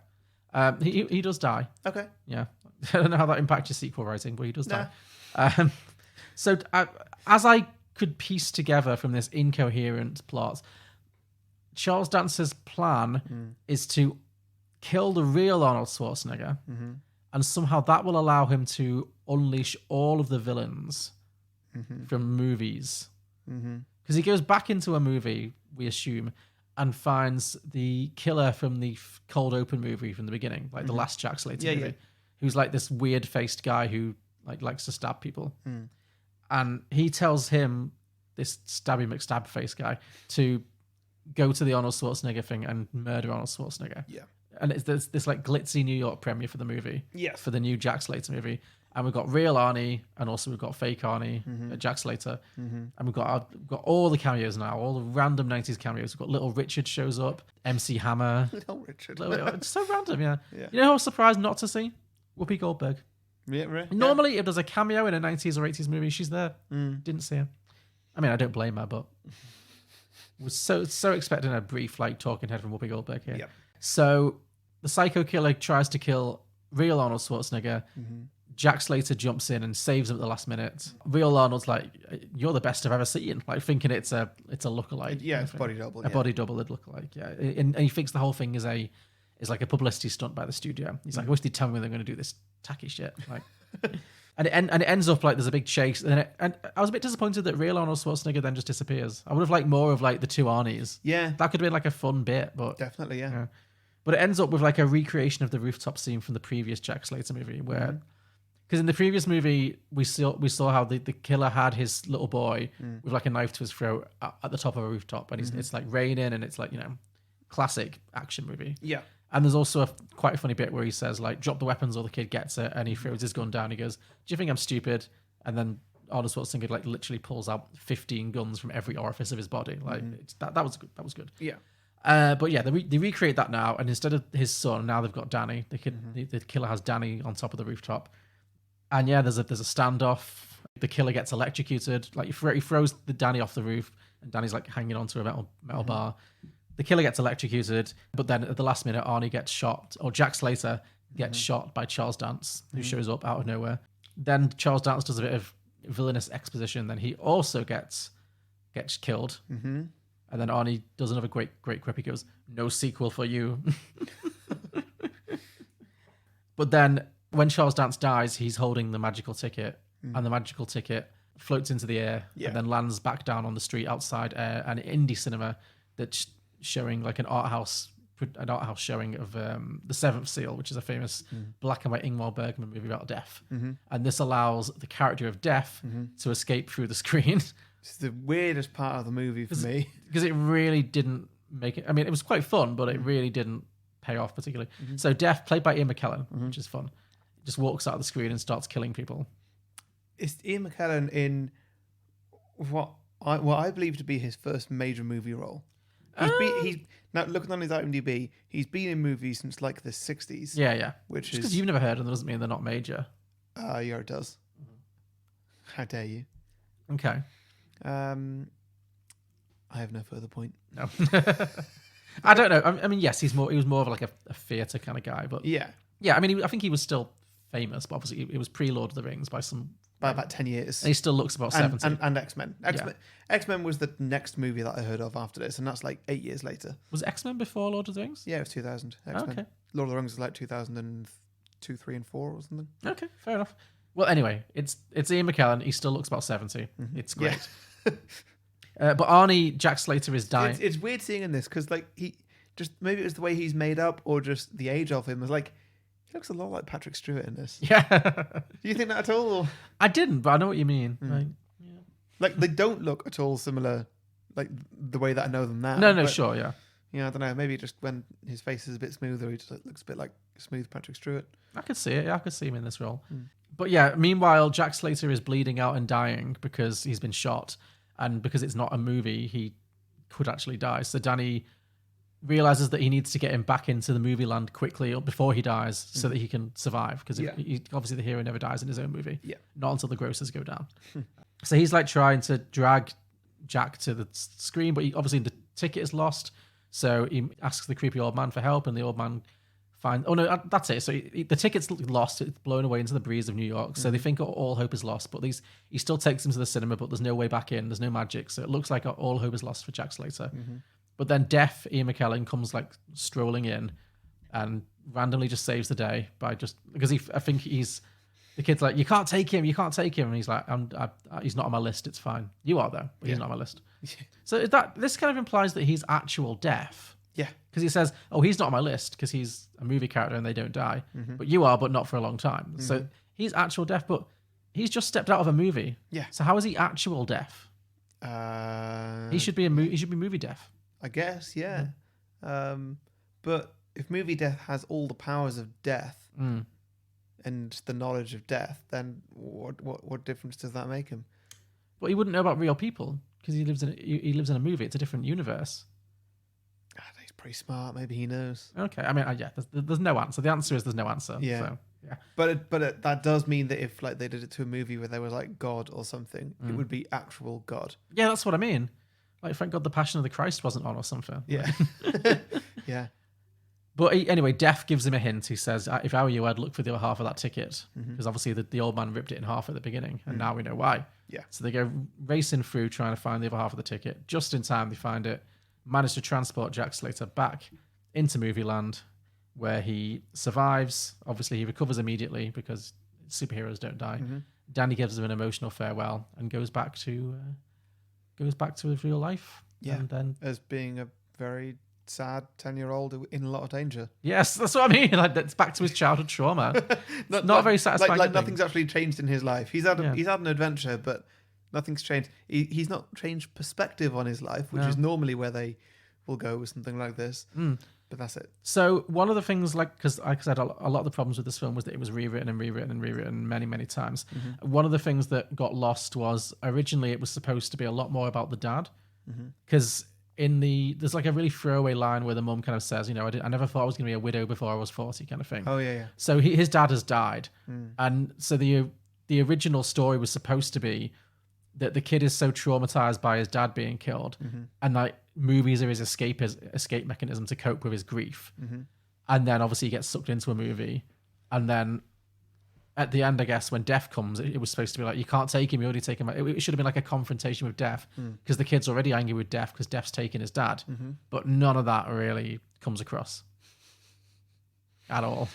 He does die. Okay. Yeah. I don't know how that impacts your sequel writing, but he does die. So as I could piece together from this incoherent plot, Charles Dance's plan is to kill the real Arnold Schwarzenegger, and somehow that will allow him to unleash all of the villains from movies. Because he goes back into a movie, we assume, and finds the killer from the cold open movie from the beginning, like the last Jack Slater movie, who's like this weird-faced guy who like likes to stab people. And he tells him, this Stabby McStab-face guy, to go to the Arnold Schwarzenegger thing and murder Arnold Schwarzenegger. Yeah. And it's this like glitzy New York premiere for the movie. Yes. For the new Jack Slater movie. And we've got real Arnie, and also we've got fake Arnie, Jack Slater. And we've got all the cameos now, all the random 90s cameos. We've got Little Richard shows up, MC Hammer. Little Richard. It's so random, yeah. You know who I was surprised not to see? Whoopi Goldberg. Yeah, right. Normally, if there's a cameo in a 90s or 80s movie, she's there. Didn't see her. I mean, I don't blame her, but was so expecting a brief like talking head from Whoopi Goldberg here. So the psycho killer tries to kill real Arnold Schwarzenegger. Jack Slater jumps in and saves him at the last minute. Real Arnold's like, "You're the best I've ever seen," like thinking it's a lookalike. Yeah, it's body double. A body double, a lookalike. Yeah, and he thinks the whole thing is like a publicity stunt by the studio. He's like, "I wish they'd tell me when they're going to do this tacky shit." Like, and it ends up like there's a big chase. And I was a bit disappointed that real Arnold Schwarzenegger then just disappears. I would have liked more of like the two Arnies. Yeah, that could have been like a fun bit, but definitely, yeah. But it ends up with like a recreation of the rooftop scene from the previous Jack Slater movie, where. Because in the previous movie, we saw how the killer had his little boy with like a knife to his throat at the top of a rooftop, and it's like raining, and it's like, classic action movie. Yeah. And there's also quite a funny bit where he says like, "Drop the weapons or the kid gets it," and he throws his gun down. He goes, "Do you think I'm stupid?" And then Arnold Schwarzenegger like literally pulls out 15 guns from every orifice of his body. Like that was good. That was good. Yeah. But yeah, they recreate that now, and instead of his son, now they've got Danny. The killer has Danny on top of the rooftop. And yeah, there's a standoff. The killer gets electrocuted. Like he throws the Danny off the roof, and Danny's like hanging onto a metal bar. The killer gets electrocuted, but then at the last minute, Arnie gets shot, or Jack Slater gets shot by Charles Dance, who shows up out of nowhere. Then Charles Dance does a bit of villainous exposition. Then he also gets killed, and then Arnie does another great quip. He goes, "No sequel for you." But then, when Charles Dance dies, he's holding the magical ticket, and the magical ticket floats into the air and then lands back down on the street outside an indie cinema that's showing like an art house showing of The Seventh Seal, which is a famous black and white Ingmar Bergman movie about death. And this allows the character of Death to escape through the screen. It's the weirdest part of the movie for me. Because it really didn't make it... I mean, it was quite fun, but it really didn't pay off particularly. So Death, played by Ian McKellen, which is fun, just walks out of the screen and starts killing people. It's Ian McKellen in what I believe to be his first major movie role. He's now looking on his IMDb, he's been in movies since like the 60s. Yeah. Which just because is... you've never heard of them doesn't mean they're not major. Yeah, it does. How dare you? Okay. I have no further point. No. I don't know. I mean, yes, he was more of like a theatre kind of guy, but yeah. I mean, I think he was still famous, but obviously it was pre-Lord of the Rings by about 10 years. And he still looks about 70. And X-Men. X-Men was the next movie that I heard of after this, and that's like 8 years later. Was X-Men before Lord of the Rings? Yeah, it was 2000. X-Men. Okay. Lord of the Rings was like 2002, 3, and 4 or something. Okay, fair enough. Well, anyway, it's Ian McKellen. He still looks about 70. It's great. Yeah. But Arnie, Jack Slater is dying. It's weird seeing in this because like maybe it was the way he's made up or just the age of him. It was like, he looks a lot like Patrick Stewart in this. Yeah. Do you think that at all? Or? I didn't, but I know what you mean. Like they don't look at all similar, like the way that I know them now. No, sure, yeah. Yeah, I don't know. Maybe just when his face is a bit smoother, he just looks a bit like smooth Patrick Stewart. I could see it. Yeah, I could see him in this role. But yeah, meanwhile, Jack Slater is bleeding out and dying because he's been shot, and because it's not a movie, he could actually die. So Danny realizes that he needs to get him back into the movie land quickly before he dies so that he can survive, because obviously the hero never dies in his own movie. Not until the grosses go down. So he's like trying to drag Jack to the screen, but obviously the ticket is lost. So he asks the creepy old man for help, and the old man finds... Oh no, that's it. So the ticket's lost. It's blown away into the breeze of New York. So they think all hope is lost, but he still takes them to the cinema, but there's no way back in. There's no magic. So it looks like all hope is lost for Jack Slater. But then deaf Ian McKellen comes like strolling in and randomly just saves the day by because I think the kid's like, you can't take him, and he's like, he's not on my list, it's fine. You are though, but he's not on my list. So this kind of implies that he's actual deaf. Yeah, because he says, oh, he's not on my list because he's a movie character and they don't die, but you are, but not for a long time. So he's actual deaf, but he's just stepped out of a movie. Yeah. So how is he actual deaf? He should be movie deaf. I guess, yeah. But if movie death has all the powers of death and the knowledge of death, then what difference does that make him? Well, he wouldn't know about real people because he lives in a movie. It's a different universe. He's pretty smart. Maybe he knows. Okay, I mean, there's no answer. The answer is there's no answer. Yeah. So, yeah. But that does mean that if like they did it to a movie where they were like God or something, it would be actual God. Yeah, that's what I mean. Like, thank God the Passion of the Christ wasn't on or something. Yeah. Yeah. But anyway, Def gives him a hint. He says, if I were you, I'd look for the other half of that ticket. Because obviously the old man ripped it in half at the beginning. And now we know why. Yeah. So they go racing through trying to find the other half of the ticket. Just in time, they find it. Manage to transport Jack Slater back into movie land, where he survives. Obviously, he recovers immediately because superheroes don't die. Danny gives him an emotional farewell and goes back to his real life. Yeah. And then, as being a very sad 10-year-old in a lot of danger. yes, that's what I mean. Like, it's back to his childhood trauma. Not a very satisfying. Like ending. nothing's actually changed in his life. He's had an adventure, but nothing's changed. He's not changed perspective on his life, which is normally where they will go with something like this. But that's it. So one of the things, because like I said, a lot of the problems with this film was that it was rewritten many, many times. One of the things that got lost was originally it was supposed to be a lot more about the dad, because there's like a really throwaway line where the mum kind of says, I never thought I was going to be a widow before I was 40, kind of thing. Oh yeah. So his dad has died, and so the original story was supposed to be that the kid is so traumatized by his dad being killed, and like movies are his escape mechanism to cope with his grief. And then obviously he gets sucked into a movie, and then at the end, I guess when Death comes, it was supposed to be like, you can't take him, you already take him. It should have been like a confrontation with Death, because the kid's already angry with Death because Death's taken his dad. But none of that really comes across at all.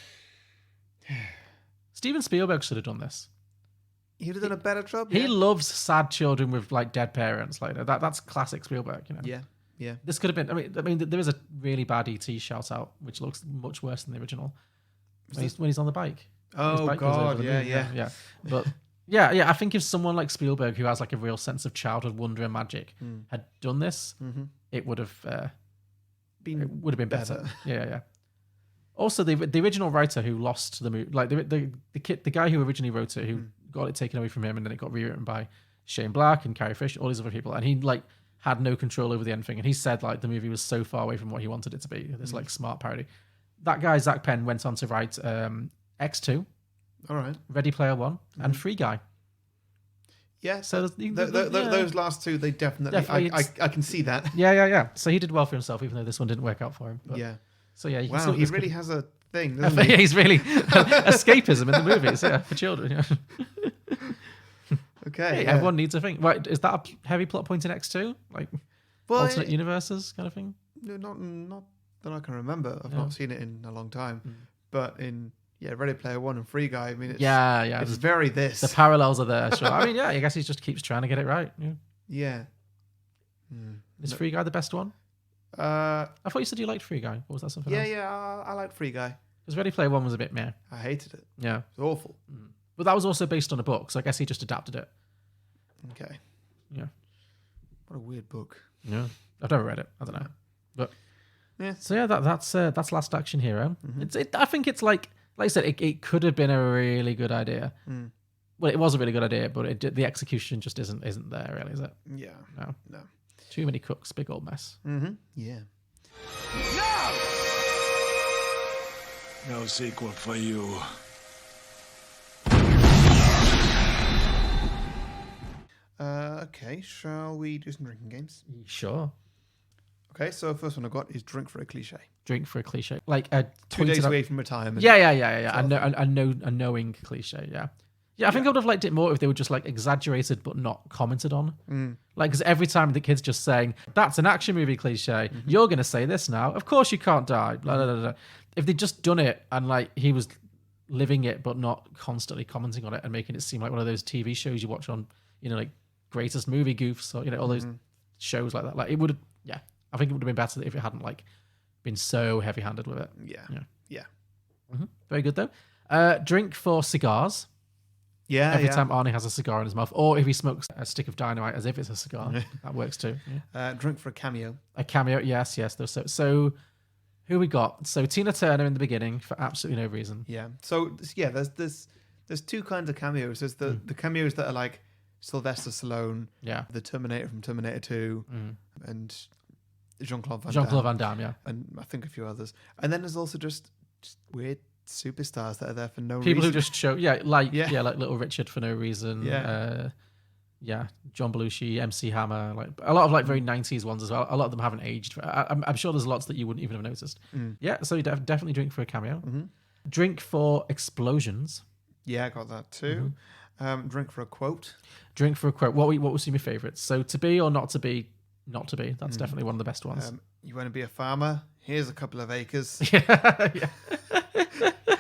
Steven Spielberg should have done this. He'd have done a better job. He loves sad children with like dead parents. Like that's classic Spielberg, Yeah. This could have been. I mean, there is a really bad ET shout out, which looks much worse than the original. When he's on the bike. His Oh bike goes over God, the moon. yeah. But yeah. I think if someone like Spielberg, who has like a real sense of childhood wonder and magic, had done this, it would have been better. Yeah. Also, the original writer who lost the movie, like the guy who originally wrote it, who got it taken away from him, and then it got rewritten by Shane Black and Carrie Fisher, all these other people, and he like had no control over the ending, and he said like the movie was so far away from what he wanted it to be. This like smart parody. That guy Zach Penn went on to write X2, All right. Ready Player One, and Free Guy. Yeah. So those last two, they definitely I can see that. Yeah. So he did well for himself, even though this one didn't work out for him. But, Yeah. So yeah, you can Wow, still, he really has a thing, doesn't he? he's really escapism in the movies, for children. Yeah. Okay. Hey, yeah. everyone needs a thing. Right, is that a heavy plot point in X2? Like alternate universes kind of thing? No, not that I can remember. I've not seen it in a long time. But in Ready Player One and Free Guy, I mean, it's, it's very this. The parallels are there. Sure. I mean, I guess he just keeps trying to get it right. Yeah. Is Free Guy the best one? I thought you said you liked Free Guy. Or was that something else? Yeah, I like Free Guy. Because Ready Player One was a bit meh. I hated it. Yeah. It's awful. But that was also based on a book, so I guess he just adapted it. Okay. Yeah. What a weird book. Yeah. I've never read it. I don't know. But yeah. So yeah, that's Last Action Hero. I think it's like I said, it could have been a really good idea. Well, it was a really good idea, but the execution just isn't there, really, is it? Yeah. No. Too many cooks, big old mess. Yeah. No sequel for you. Okay, shall we do some drinking games? Sure. Okay, so first one I've got is drink for a cliche. Drink for a cliche, like a 2 days away from retirement. Yeah. A knowing cliche. Yeah. I think I would have liked it more if they were just like exaggerated but not commented on. Like, because every time the kid's just saying, that's an action movie cliche, you're going to say this now. Of course you can't die. Blah, blah, blah, blah. If they'd just done it and like he was living it but not constantly commenting on it and making it seem like one of those TV shows you watch on, like Greatest Movie Goofs or, all those shows like that. Like it would have, I think it would have been better if it hadn't like been so heavy handed with it. Yeah. Very good though. Drink for cigars. Yeah. Every time Arnie has a cigar in his mouth, or if he smokes a stick of dynamite as if it's a cigar, that works too. Yeah. Drink for a cameo. A cameo, yes. So who we got? So Tina Turner in the beginning for absolutely no reason. Yeah. So there's two kinds of cameos. There's the cameos that are like Sylvester Stallone, the Terminator from Terminator 2, and Jean-Claude Van Damme, yeah, and I think a few others. And then there's also just weird superstars that are there for no reason. People who just show, like Little Richard for no reason. Yeah, John Belushi, MC Hammer, like a lot of like very 90s ones as well. A lot of them haven't aged. I'm sure there's lots that you wouldn't even have noticed. Yeah, so you definitely drink for a cameo. Drink for explosions. Yeah, I got that too. Drink for a quote. Drink for a quote. What was your favourites? So to be or not to be? Not to be. That's definitely one of the best ones. You want to be a farmer? Here's a couple of acres. Yeah.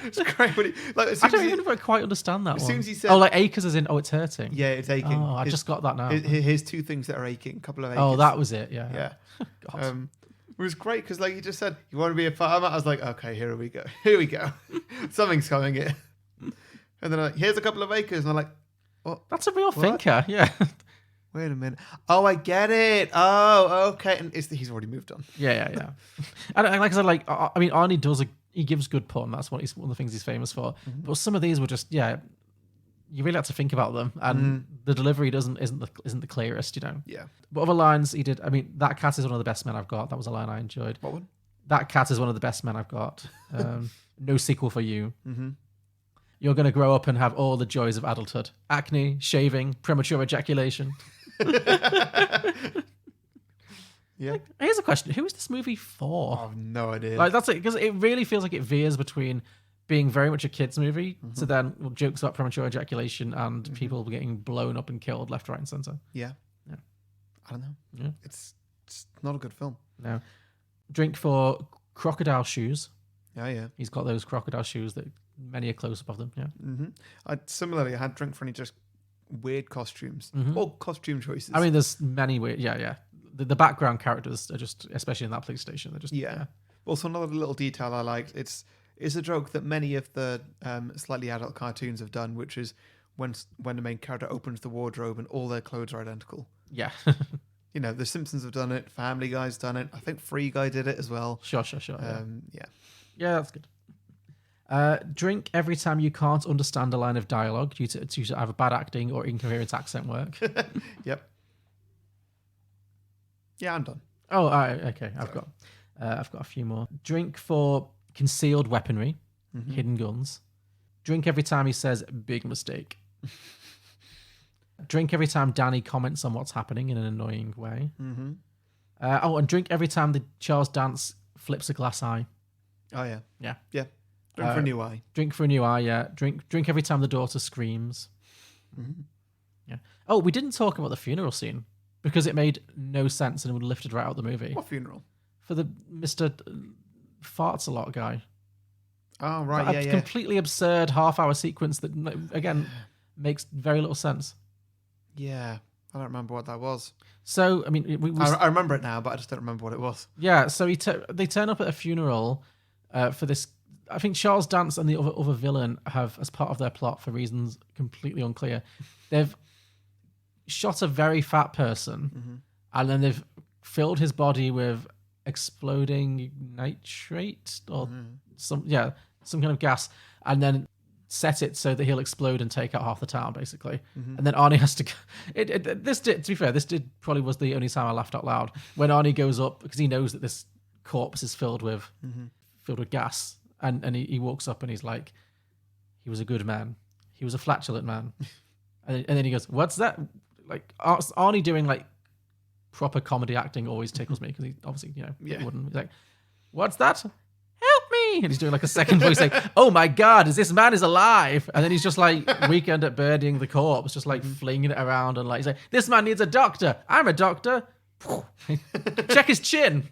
It's great. When I don't even quite understand that one. As soon as he said, like acres as in, it's hurting. Yeah, it's aching. Oh, I just got that now. Here's two things that are aching. A couple of acres. Oh, that was it. Yeah. Yeah. God. It was great because, like you just said, you want to be a farmer. I was like, okay, here we go. Here we go. Something's coming here. And then here's a couple of acres, and I'm like, what? That's a real thinker. Yeah. Wait a minute. Oh, I get it. Oh, okay. And he's already moved on. Yeah. And like I said, I mean, Arnie he gives good pun. That's one of the things he's famous for. But some of these were just, you really have to think about them, and the delivery isn't the clearest, you know. Yeah. But other lines he did. I mean, that cat is one of the best men I've got. That was a line I enjoyed. What one? That cat is one of the best men I've got. No sequel for you. You're going to grow up and have all the joys of adulthood: acne, shaving, premature ejaculation. Yeah. Here's a question: who is this movie for? I have no idea. Like that's it, because it really feels like it veers between being very much a kids movie to then jokes about premature ejaculation and people getting blown up and killed left, right, and center. Yeah. I don't know. Yeah. It's not a good film. No. Drink for crocodile shoes. Yeah. He's got those crocodile shoes that many a close up of them. Yeah. Similarly, I had drink for any just weird costumes or costume choices. I mean, there's many weird. Yeah. The background characters are just, especially in that police station, they're just Also, another little detail I liked. It's a joke that many of the slightly adult cartoons have done, which is when the main character opens the wardrobe and all their clothes are identical. Yeah. You know, The Simpsons have done it. Family Guy's done it. I think Free Guy did it as well. Sure. Yeah, that's good. Drink every time you can't understand a line of dialogue due to either bad acting or incoherent accent work. Yep. Yeah, I'm done. Oh, all right, okay. I've got a few more. Drink for concealed weaponry, hidden guns. Drink every time he says "big mistake." Drink every time Danny comments on what's happening in an annoying way. And drink every time the Charles Dance flips a glass eye. Oh yeah. Yeah. Drink for a new eye. Drink for a new eye. Yeah. Drink every time the daughter screams. Yeah. Oh, we didn't talk about the funeral scene because it made no sense and it would have lifted right out the movie. What funeral? For the Mr. Farts a lot guy. Oh right, A completely absurd half-hour sequence that again makes very little sense. Yeah, I don't remember what that was. So I mean, I remember it now, but I just don't remember what it was. Yeah, so they turn up at a funeral for this. I think Charles Dance and the other villain have, as part of their plot, for reasons completely unclear, they've shot a very fat person, and then they've filled his body with exploding nitrate or some kind of gas, and then set it so that he'll explode and take out half the town, basically. And then Arnie has to. To be fair, this probably was the only time I laughed out loud when Arnie goes up because he knows that this corpse is filled with gas, and he walks up and he's like, "He was a good man. He was a flatulent man," and then he goes, "What's that?" Like Arnie doing like proper comedy acting always tickles me because he obviously he wouldn't. He's like, "What's that? Help me!" And he's doing like a second voice like, "Oh my God, this man is alive!" And then he's just like Weekend at Birding the corpse, just like flinging it around and like he's like, "This man needs a doctor. I'm a doctor." Check his chin.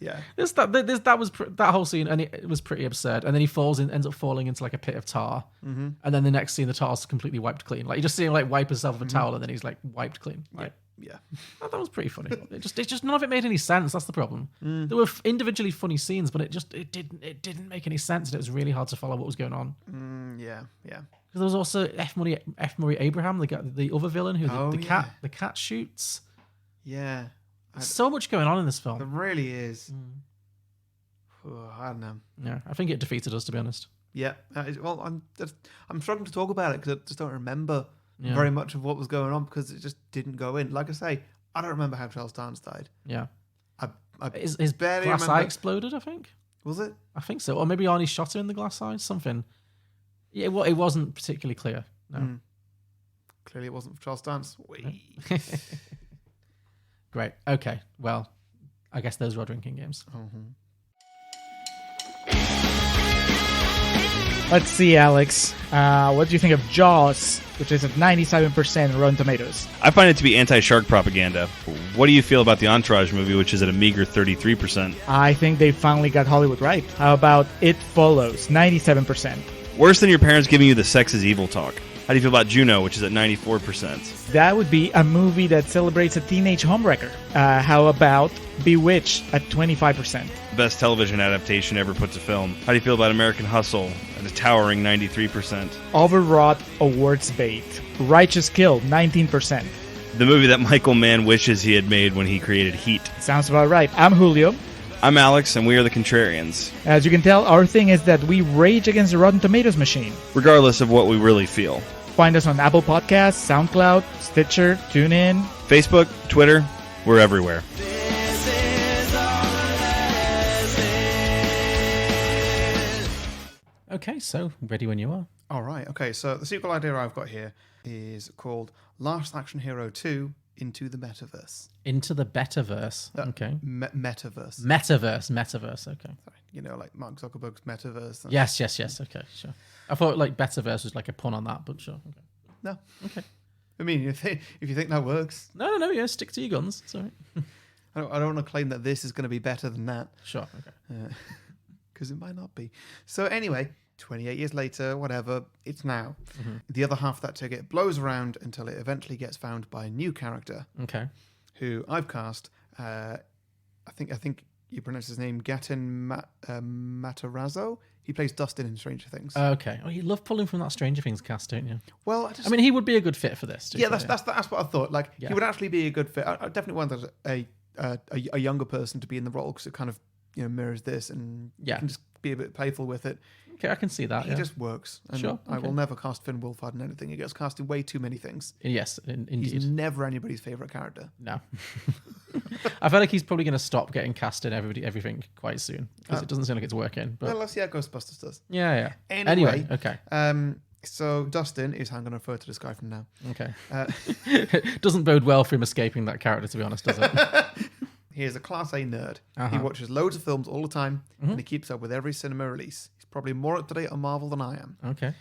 Yeah, that whole scene, and it was pretty absurd. And then he ends up falling into like a pit of tar, and then the next scene, the tar's completely wiped clean. Like you just see him like wipe himself with a towel, and then he's like wiped clean. Like, yeah. That was pretty funny. It just none of it made any sense. That's the problem. There were individually funny scenes, but it didn't make any sense, and it was really hard to follow what was going on. Yeah. Because there was also F. Murray Abraham, the other villain who the cat shoots. Yeah. There's so much going on in this film. There really is. I don't know. Yeah, I think it defeated us, to be honest. Yeah. Well, I'm struggling to talk about it because I just don't remember very much of what was going on because it just didn't go in. Like I say, I don't remember how Charles Dance died. Yeah. I his barely glass remember. eye exploded, I think. Was it? I think so. Or maybe Arnie shot him in the glass eye, something. Yeah, well, it wasn't particularly clear. No. Clearly, it wasn't for Charles Dance. Whee. Great. Okay. Well, I guess those were our drinking games. Let's see, Alex. What do you think of Jaws, which is at 97% Rotten Tomatoes? I find it to be anti-shark propaganda. What do you feel about the Entourage movie, which is at a meager 33%? I think they finally got Hollywood right. How about It Follows, 97%? Worse than your parents giving you the sex is evil talk. How do you feel about Juno, which is at 94%? That would be a movie that celebrates a teenage homewrecker. How about Bewitched at 25%? Best television adaptation ever put to film. How do you feel about American Hustle at a towering 93%? Overwrought awards bait. Righteous Kill, 19%. The movie that Michael Mann wishes he had made when he created Heat. Sounds about right. I'm Julio. I'm Alex, and we are the Contrarians. As you can tell, our thing is that we rage against the Rotten Tomatoes machine. Regardless of what we really feel. Find us on Apple Podcasts, SoundCloud, Stitcher, TuneIn. Facebook, Twitter, we're everywhere. Okay, so ready when you are. All right. Okay. So the sequel idea I've got here is called Last Action Hero 2 Into the Metaverse. Into the Betterverse. Okay. Metaverse. Metaverse. Okay. Sorry. You know, like Mark Zuckerberg's Metaverse. Yes. Okay, sure. I thought like Betterverse was like a pun on that, but sure. Okay. No. Okay. I mean, if you think that works, No. Yeah, stick to your guns. Sorry. I don't want to claim that this is going to be better than that. Sure. Okay. Because it might not be. So anyway, 28 years later, whatever, it's now. The other half of that ticket blows around until it eventually gets found by a new character Okay. who I've cast. I think you pronounce his name Gaten Matarazzo. He plays Dustin in Stranger Things. Okay. Oh, you love pulling from that Stranger Things cast, don't you? Well, I mean, he would be a good fit for this. yeah, that's what I thought. Like, Yeah. he would actually be a good fit. I definitely wanted a younger person to be in the role because it kind of mirrors this, and you Yeah. can just be a bit playful with it. Okay, I can see that. He Yeah. just works. And Sure, I will okay. never cast Finn Wolfhard in anything. He gets cast in way too many things. Yes, indeed. He's never anybody's favourite character. No. I feel like he's probably going to stop getting cast in everything quite soon because it doesn't seem like it's working. But Well, let's see how Ghostbusters does. yeah. Anyway, Okay. So Dustin is how I'm going to refer to this guy from now. Okay. Doesn't bode well for him escaping that character, to be honest, does it? He is a Class A nerd. He Uh-huh. watches loads of films all the time, and he keeps up with every cinema release. He's probably more up to date on Marvel than I am. Okay.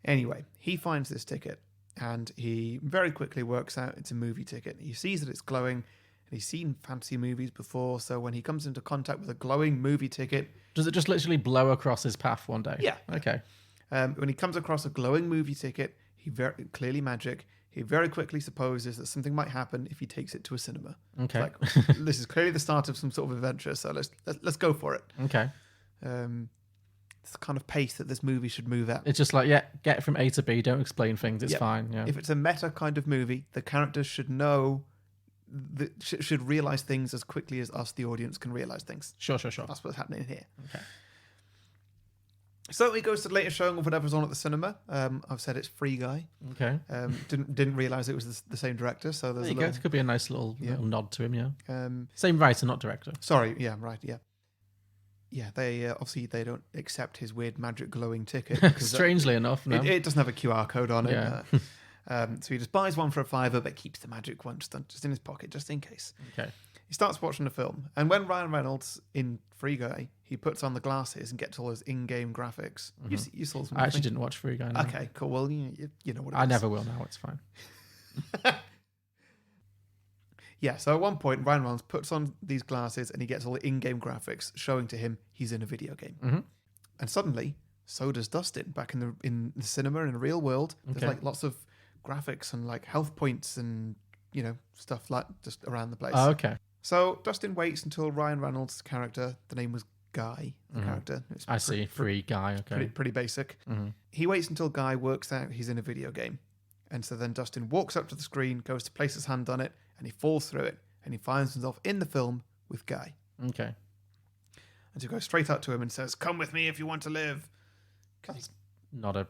Anyway, he finds this ticket, and he very quickly works out it's a movie ticket. He sees that it's glowing, and he's seen fantasy movies before, so when he comes into contact with a glowing movie ticket, Does it just literally blow across his path one day? Yeah. Okay. when he comes across a glowing movie ticket, he very clearly magic. He very quickly supposes that something might happen if he takes it to a cinema. Okay. Like, this is clearly the start of some sort of adventure, so let's go for it. Okay. It's the kind of pace that this movie should move at. It's just like, yeah, get from A to B. Don't explain things. It's Yep. fine. Yeah. If it's a meta kind of movie, the characters should know, should realize things as quickly as us, the audience, can realize things. Sure. That's what's happening here. Okay. So he goes to the latest showing of whatever's on at the cinema. I've said it's Free Guy. Okay. Didn't realize it was the same director. So there's There you a go. little. It could be a nice little nod to him. Yeah. Same writer, not director. Sorry, yeah, right, yeah. Yeah, they obviously they don't accept his weird magic glowing ticket. because Strangely enough, no. it doesn't have a QR code on it. Yeah. So he just buys one for a $5, but keeps the magic one just in his pocket, just in case. Okay. He starts watching the film, and when Ryan Reynolds in Free Guy, he puts on the glasses and gets all his in-game graphics. You saw some. I actually didn't watch Free Guy. No. Okay, cool. Well, you know what it is. I never will now. It's fine. Yeah, so at one point, Ryan Reynolds puts on these glasses and he gets all the in-game graphics showing to him he's in a video game. Mm-hmm. And suddenly, so does Dustin back in the cinema in the real world. There's Okay. like lots of graphics and like health points and stuff like just around the place. Oh, okay. So Dustin waits until Ryan Reynolds' character, the name was Guy, the character. It's I see. Free Guy. Okay. pretty basic. Mm-hmm. He waits until Guy works out he's in a video game. And so then Dustin walks up to the screen, goes to place his hand on it, and he falls through it. And he finds himself in the film with Guy. Okay. And so he goes straight up to him and says, "Come with me if you want to live." That's not a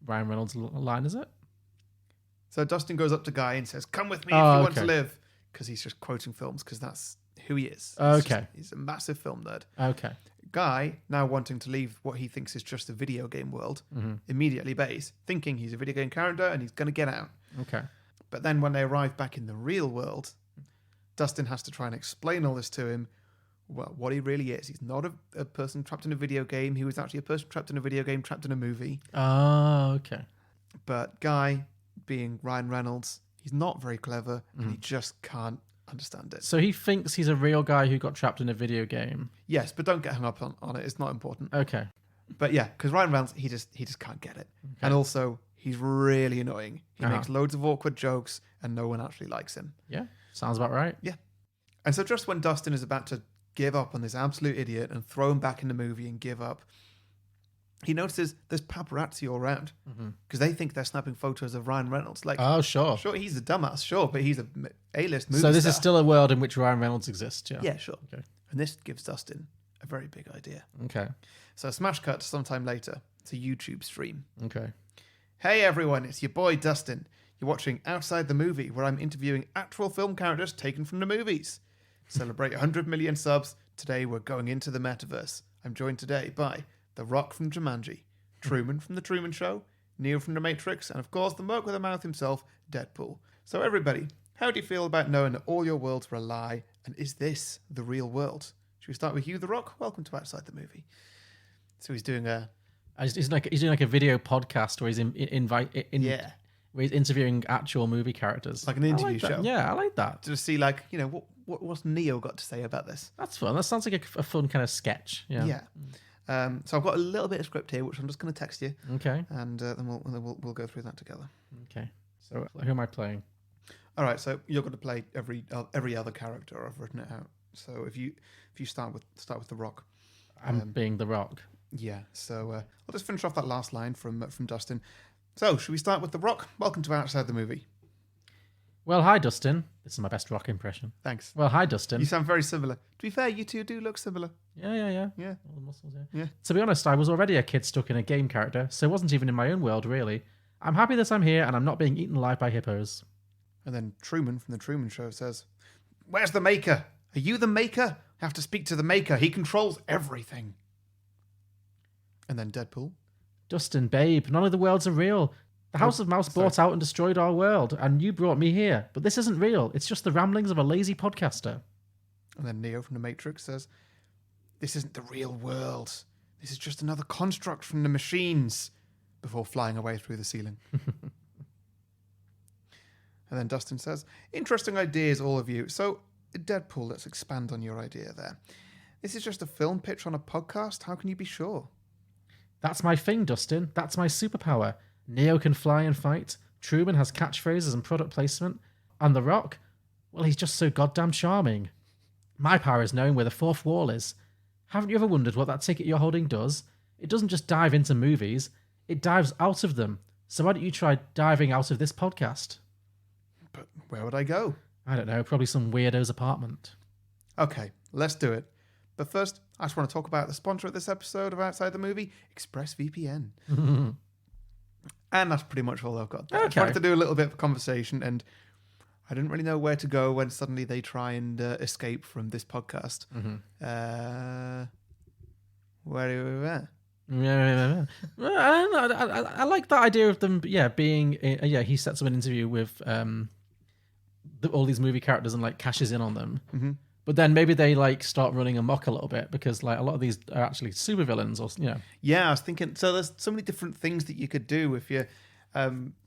Ryan Reynolds line, is it? So Dustin goes up to Guy and says, "Come with me if Oh, you want to okay. live." Because he's just quoting films, because that's who he is. Okay. He's a massive film nerd. Okay. Guy, now wanting to leave what he thinks is just a video game world, immediately bays, thinking he's a video game character and he's going to get out. Okay. But then when they arrive back in the real world, Dustin has to try and explain all this to him. Well, what he really is. He's not a person trapped in a video game. He was actually a person trapped in a video game, trapped in a movie. Oh, okay. But Guy, being Ryan Reynolds, he's not very clever and he just can't understand it. So he thinks he's a real guy who got trapped in a video game. Yes, but don't get hung up on it. It's not important. Okay. But yeah, because Ryan Reynolds, he just can't get it. Okay. And also, he's really annoying. He makes loads of awkward jokes and no one actually likes him. Yeah, sounds about right. Yeah. And so just when Dustin is about to give up on this absolute idiot and throw him back in the movie and give up, he notices there's paparazzi all around because they think they're snapping photos of Ryan Reynolds. Like, oh, sure. Sure, he's a dumbass, sure, but he's a A-list movie So this star. is still a world in which Ryan Reynolds exists, yeah? Yeah, sure. Okay. And this gives Dustin a very big idea. Okay. So smash cut sometime later. It's a YouTube stream. Okay. Hey everyone, it's your boy Dustin. You're watching Outside the Movie, where I'm interviewing actual film characters taken from the movies. Celebrate 100 million subs. Today we're going into the metaverse. I'm joined today by The Rock from Jumanji, Truman from The Truman Show, Neo from The Matrix, and of course the Merc with a Mouth himself, Deadpool. So everybody, how do you feel about knowing that all your worlds were a lie, and is this the real world? Should we start with you, The Rock? Welcome to Outside the Movie. So he's doing a... He's doing like a video podcast where he's where he's interviewing actual movie characters. Like an interview show. show. Yeah, I like that. To see, like, you know, what's Neo got to say about this? That's fun. That sounds like a fun kind of sketch. Yeah. Yeah. So I've got a little bit of script here, which I'm just going to text you. Okay. And then we'll go through that together. Okay. So who am I playing? All right. So you're going to play every other character. I've written it out. So if you start with The Rock. I'm being The Rock. Yeah. So I'll just finish off that last line from Dustin. So should we start with The Rock? Welcome to Outside the Movie. Well, hi, Dustin. This is my best Rock impression. Thanks. Well, hi, Dustin. You sound very similar. To be fair, you two do look similar. Yeah. Yeah. All the muscles, Yeah. To be honest, I was already a kid stuck in a game character, so it wasn't even in my own world, really. I'm happy that I'm here and I'm not being eaten alive by hippos. And then Truman from The Truman Show says, "Where's the Maker? Are you the Maker? I have to speak to the Maker. He controls everything." And then Deadpool. Dustin, babe, none of the worlds are real. The House of Mouse bought out and destroyed our world, and you brought me here. But this isn't real. It's just the ramblings of a lazy podcaster. And then Neo from The Matrix says, "This isn't the real world. This is just another construct from the machines," before flying away through the ceiling. And then Dustin says, "Interesting ideas, all of you. So, Deadpool, let's expand on your idea there. This is just a film pitch on a podcast? How can you be sure?" That's my thing, Dustin. That's my superpower. Neo can fly and fight. Truman has catchphrases and product placement. And The Rock? Well, he's just so goddamn charming. My power is knowing where the fourth wall is. Haven't you ever wondered what that ticket you're holding does? It doesn't just dive into movies. It dives out of them. So why don't you try diving out of this podcast? But where would I go? I don't know, probably some weirdo's apartment. Okay, let's do it. But first, I just want to talk about the sponsor of this episode of Outside the Movie, ExpressVPN. And that's pretty much all I've got there. I just wanted to do a little bit of conversation, and I didn't really know where to go when suddenly they try and escape from this podcast. Where are we at? I like that idea of them, being... he sets up an interview with all these movie characters and, like, cashes in on them. Mm-hmm. But then maybe they, like, start running amok a little bit because, like, a lot of these are actually supervillains or, you know. Yeah, I was thinking... So there's so many different things that you could do if you...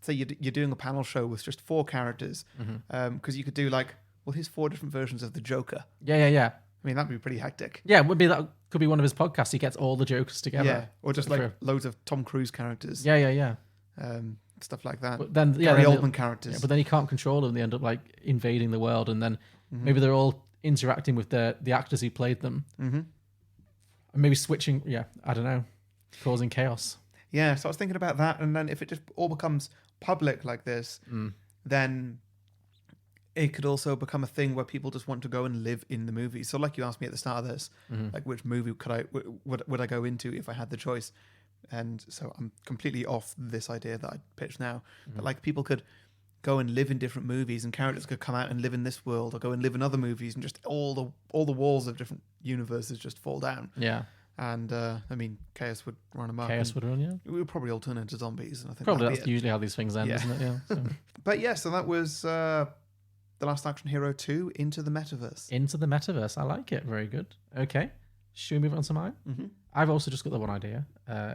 say you're doing a panel show with just 4 characters. Because you could do, like, well, here's 4 different versions of the Joker. Yeah. I mean, that'd be pretty hectic. Yeah, that could be one of his podcasts. He gets all the Jokers together. Yeah, or just like loads of Tom Cruise characters. Yeah. Stuff like that. But then, Gary Oldman characters. Yeah, but then he can't control them. They end up like invading the world, and then maybe they're all interacting with the actors who played them, and maybe switching. Yeah, I don't know, causing chaos. Yeah, so I was thinking about that, and then if it just all becomes public like this, then it could also become a thing where people just want to go and live in the movie. So like you asked me at the start of this, like which movie would I go into if I had the choice? And so I'm completely off this idea that I pitched now. But like people could go and live in different movies, and characters could come out and live in this world or go and live in other movies, and just all the walls of different universes just fall down. Yeah. And chaos would run amok. Chaos would run, yeah. We would probably all turn into zombies. And I think Probably that'd that's be it. usually how these things end, Yeah. isn't it? Yeah. So, But yeah, so that was The Last Action Hero 2 Into the Metaverse. into the metaverse. I like it. Very good. Okay. Should we move on to mine? Mm-hmm. I've also just got the one idea.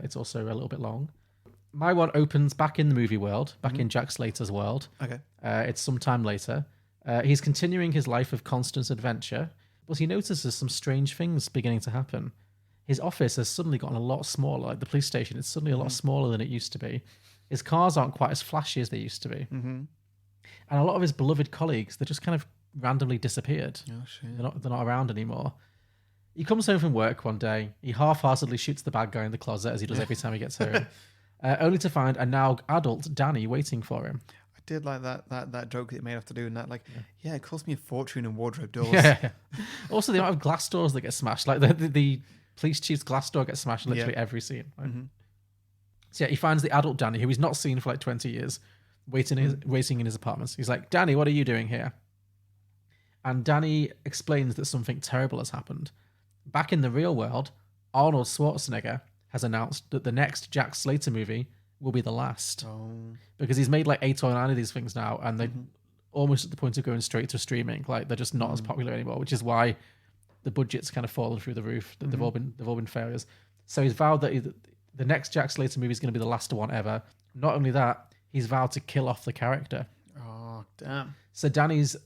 It's also a little bit long. My one opens back in the movie world, back in Jack Slater's world. Okay. It's some time later. He's continuing his life of constant adventure, but he notices some strange things beginning to happen. His office has suddenly gotten a lot smaller, like the police station. It's suddenly a lot smaller than it used to be. His cars aren't quite as flashy as they used to be. Mm-hmm. And a lot of his beloved colleagues, they just kind of randomly disappeared. Oh, shit. They're not around anymore. He comes home from work one day. He half-heartedly shoots the bad guy in the closet, as he does every time he gets home, only to find a now adult Danny waiting for him. I did like that joke that you made after doing that. Like, yeah, it cost me a fortune in wardrobe doors. Yeah. Also, the amount of glass doors that get smashed. Like the police chief's glass door gets smashed in literally every scene. Right? Mm-hmm. So yeah, he finds the adult Danny, who he's not seen for like 20 years, waiting in his apartments. He's like, Danny, what are you doing here? And Danny explains that something terrible has happened. Back in the real world, Arnold Schwarzenegger has announced that the next Jack Slater movie will be the last. Oh. Because he's made like 8 or 9 of these things now, and they're almost at the point of going straight to streaming. Like they're just not as popular anymore, which is why the budget's kind of fallen through the roof. They've all been failures. So he's vowed that the next Jack Slater movie is going to be the last one ever. Not only that, he's vowed to kill off the character. Oh, damn. So Danny's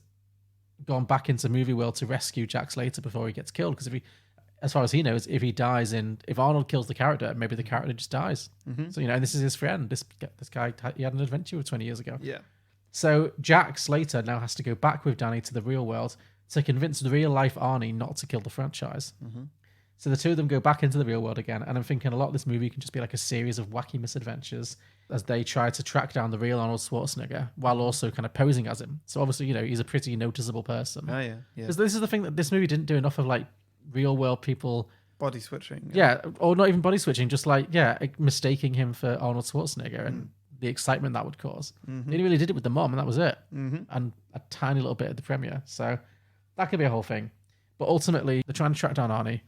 gone back into movie world to rescue Jack Slater before he gets killed. Because as far as he knows, if Arnold kills the character, maybe the character just dies. Mm-hmm. So, and this is his friend. This guy, he had an adventure with 20 years ago. Yeah. So Jack Slater now has to go back with Danny to the real world to convince the real life Arnie not to kill the franchise. Mm-hmm. So the two of them go back into the real world again, and I'm thinking a lot of this movie can just be like a series of wacky misadventures as they try to track down the real Arnold Schwarzenegger while also kind of posing as him. So obviously, he's a pretty noticeable person. Oh, yeah. Because this is the thing that this movie didn't do enough of, like, real world people. Body switching. Yeah, or not even body switching, just like, mistaking him for Arnold Schwarzenegger and the excitement that would cause. Mm-hmm. They really did it with the mom, and that was it. Mm-hmm. And a tiny little bit at the premiere. So that could be a whole thing. But ultimately, they're trying to track down Arnie.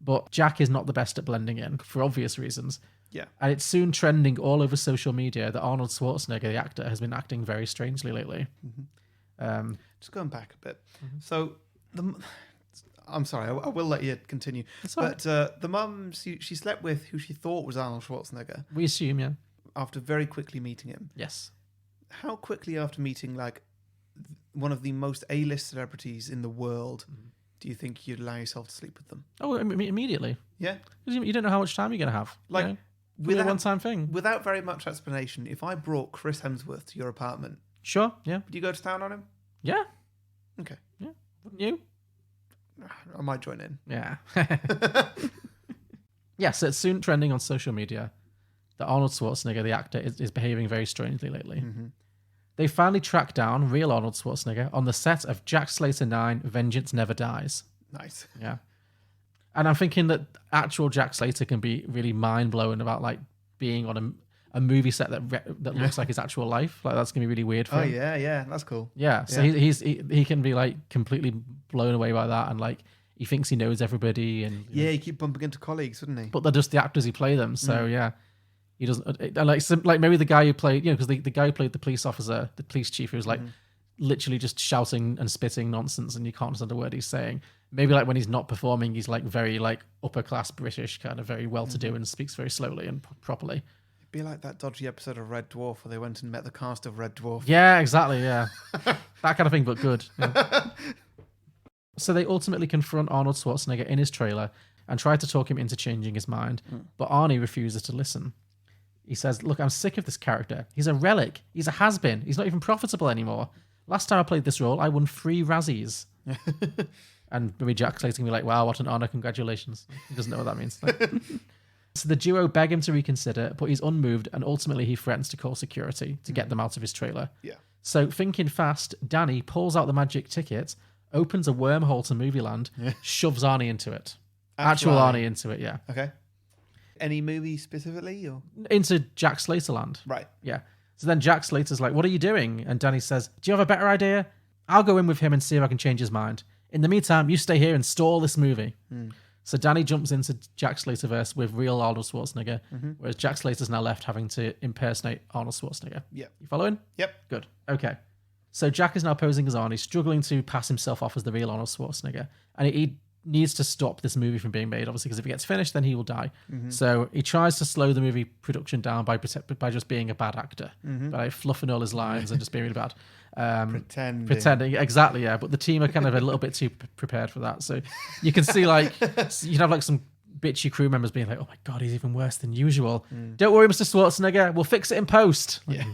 But Jack is not the best at blending in for obvious reasons. Yeah. And it's soon trending all over social media that Arnold Schwarzenegger, the actor, has been acting very strangely lately. Mm-hmm. Just going back a bit. So, I'm sorry, I will let you continue. But the mum she slept with who she thought was Arnold Schwarzenegger. We assume, yeah. After very quickly meeting him. Yes. How quickly after meeting, like, one of the most A-list celebrities in the world... Do you think you'd allow yourself to sleep with them? Oh, immediately. Yeah. Because you don't know how much time you're going to have. Like, without a one-time thing. Without very much explanation, if I brought Chris Hemsworth to your apartment... Sure, yeah. Would you go to town on him? Yeah. Okay. Yeah. Wouldn't you? I might join in. Yeah. So it's soon trending on social media that Arnold Schwarzenegger, the actor, is behaving very strangely lately. Mm-hmm. They finally tracked down real Arnold Schwarzenegger on the set of Jack Slater 9, Vengeance Never Dies. Nice. Yeah. And I'm thinking that actual Jack Slater can be really mind-blowing about, like, being on a movie set that looks like his actual life. Like, that's going to be really weird for him. Oh, yeah, that's cool. Yeah, so he can be, like, completely blown away by that, and, like, he thinks he knows everybody. And yeah, he keep bumping into colleagues, wouldn't he? But they're just the actors who play them, so yeah. He doesn't like maybe the guy who played, because the guy who played the police officer, the police chief, who was like literally just shouting and spitting nonsense, and you can't understand a word he's saying. Maybe like when he's not performing, he's like very like upper class British, kind of very well to do, and speaks very slowly and properly. It'd be like that dodgy episode of Red Dwarf where they went and met the cast of Red Dwarf. Yeah, exactly. Yeah, that kind of thing, but good. Yeah. So they ultimately confront Arnold Schwarzenegger in his trailer and try to talk him into changing his mind, but Arnie refuses to listen. He says, look, I'm sick of this character. He's a relic. He's a has-been. He's not even profitable anymore. Last time I played this role, I won 3 Razzies. And maybe Jack Slater can be like, wow, what an honor, congratulations. He doesn't know what that means. So the duo beg him to reconsider, but he's unmoved, and ultimately he threatens to call security to get them out of his trailer. Yeah. So thinking fast, Danny pulls out the magic ticket, opens a wormhole to Movieland, shoves Arnie into it. Actual Arnie into it, yeah. Okay. Any movie specifically? Or? Into Jack Slater land. Right. Yeah. So then Jack Slater's like, what are you doing? And Danny says, do you have a better idea? I'll go in with him and see if I can change his mind. In the meantime, you stay here and stall this movie. So Danny jumps into Jack Slaterverse with real Arnold Schwarzenegger, whereas Jack Slater's now left having to impersonate Arnold Schwarzenegger. Yeah. You following? Yep. Good. Okay. So Jack is now posing as Arnie, struggling to pass himself off as the real Arnold Schwarzenegger. And he needs to stop this movie from being made, obviously, because if it gets finished, then he will die. So he tries to slow the movie production down by just being a bad actor, by fluffing all his lines and just being really bad. Pretending, exactly, yeah. But the team are kind of a little bit too prepared for that. So you can see, like, you'd have like some bitchy crew members being like, "Oh my god, he's even worse than usual." Don't worry, Mr. Schwarzenegger, we'll fix it in post. Yeah.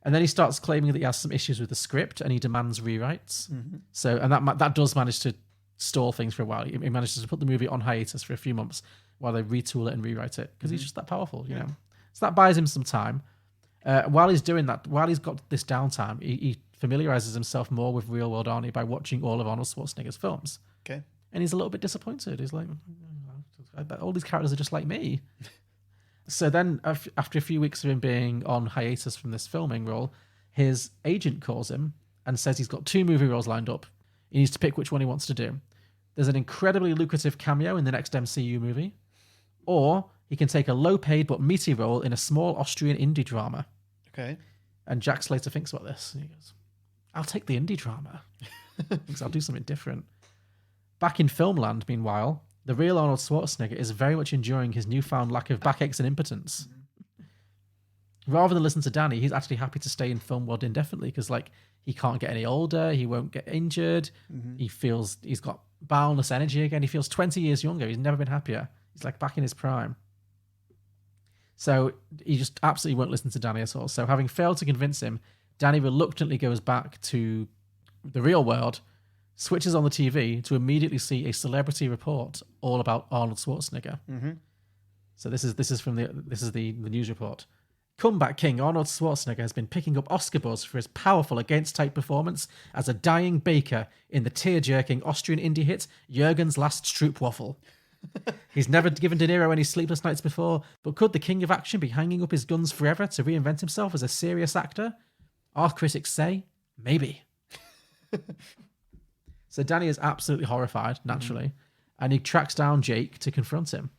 And then he starts claiming that he has some issues with the script and he demands rewrites. So, and that does manage to stall things for a while. He manages to put the movie on hiatus for a few months while they retool it and rewrite it because he's just that powerful, you know. So that buys him some time. While he's doing that, while he's got this downtime, he familiarizes himself more with real world Arnie by watching all of Arnold Schwarzenegger's films. Okay. And he's a little bit disappointed. He's like, I bet all these characters are just like me. So then, after a few weeks of him being on hiatus from this filming role, his agent calls him and says he's got 2 movie roles lined up. He needs to pick which one he wants to do. There's an incredibly lucrative cameo in the next MCU movie, or he can take a low-paid but meaty role in a small Austrian indie drama. Okay. And Jack Slater thinks about this. And he goes, I'll take the indie drama. Because I'll do something different. Back in Filmland, meanwhile, the real Arnold Schwarzenegger is very much enjoying his newfound lack of backaches and impotence. Rather than listen to Danny, he's actually happy to stay in film world indefinitely because, like, he can't get any older, he won't get injured, he feels he's got boundless energy again, he feels 20 years younger, he's never been happier. He's like back in his prime. So he just absolutely won't listen to Danny at all. So having failed to convince him, Danny reluctantly goes back to the real world, switches on the TV to immediately see a celebrity report all about Arnold Schwarzenegger. So this is the news report. Comeback king Arnold Schwarzenegger has been picking up Oscar buzz for his powerful against-type performance as a dying baker in the tear-jerking Austrian indie hit Jürgen's Last Stroopwafel. He's never given De Niro any sleepless nights before, but could the king of action be hanging up his guns forever to reinvent himself as a serious actor? Our critics say, maybe. So Danny is absolutely horrified, naturally, and he tracks down Jake to confront him.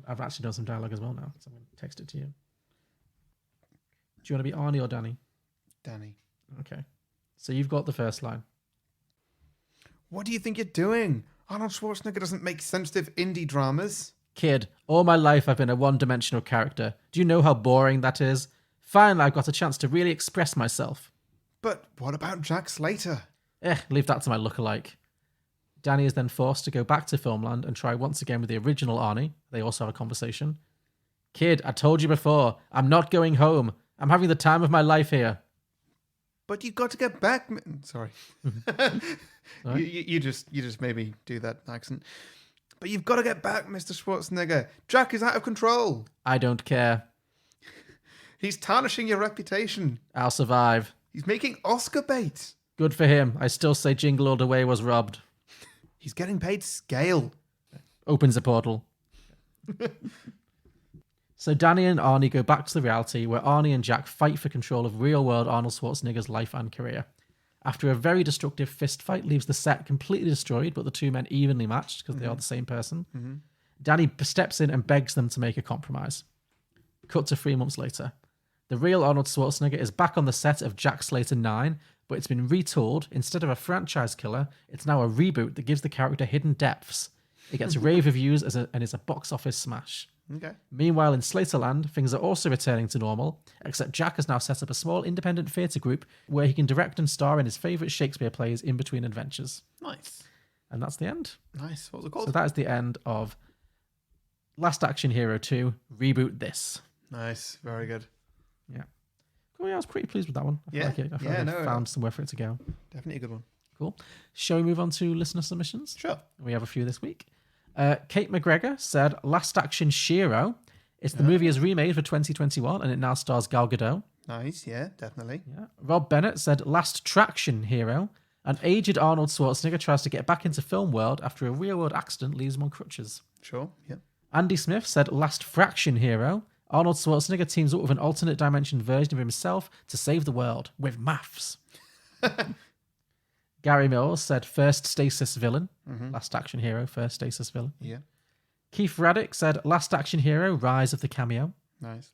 I've actually done some dialogue as well now, so I'm going to text it to you. Do you want to be Arnie or Danny? Danny. Okay. So you've got the first line. What do you think you're doing? Arnold Schwarzenegger doesn't make sensitive indie dramas. Kid, all my life I've been a one-dimensional character. Do you know how boring that is? Finally, I've got a chance to really express myself. But what about Jack Slater? Leave that to my lookalike. Danny is then forced to go back to Filmland and try once again with the original Arnie. They also have a conversation. Kid, I told you before, I'm not going home. I'm having the time of my life here. But you've got to get back. Sorry. You just made me do that accent. But you've got to get back, Mr. Schwarzenegger. Jack is out of control. I don't care. He's tarnishing your reputation. I'll survive. He's making Oscar bait. Good for him. I still say Jingle All the Way was robbed. He's getting paid scale. Opens a portal. So Danny and Arnie go back to the reality where Arnie and Jack fight for control of real-world Arnold Schwarzenegger's life and career. After a very destructive fist fight leaves the set completely destroyed, but the two men evenly matched because they are the same person, Danny steps in and begs them to make a compromise. Cut to 3 months later. The real Arnold Schwarzenegger is back on the set of Jack Slater 9, but it's been retooled. Instead of a franchise killer, it's now a reboot that gives the character hidden depths. It gets rave reviews and is a box office smash. Okay. Meanwhile, in Slaterland, things are also returning to normal, except Jack has now set up a small independent theatre group where he can direct and star in his favourite Shakespeare plays in between adventures. Nice. And that's the end. Nice. What was it called? So that is the end of Last Action Hero 2, Reboot This. Nice. Very good. Yeah. Cool, yeah, I was pretty pleased with that one. I feel like I found somewhere for it to go. Definitely a good one. Cool. Shall we move on to listener submissions? Sure. We have a few this week. Kate McGregor said, Last Action Shiro. It's the movie is remade for 2021 and it now stars Gal Gadot. Nice, yeah, definitely. Yeah. Rob Bennett said, Last Traction Hero. An aged Arnold Schwarzenegger tries to get back into film world after a real-world accident leaves him on crutches. Sure, yeah. Andy Smith said, Last Fraction Hero. Arnold Schwarzenegger teams up with an alternate dimension version of himself to save the world with maths. Gary Mills said first stasis villain. Last Action Hero, first stasis villain. Yeah. Keith Raddick said Last Action Hero, Rise of the Cameo. Nice.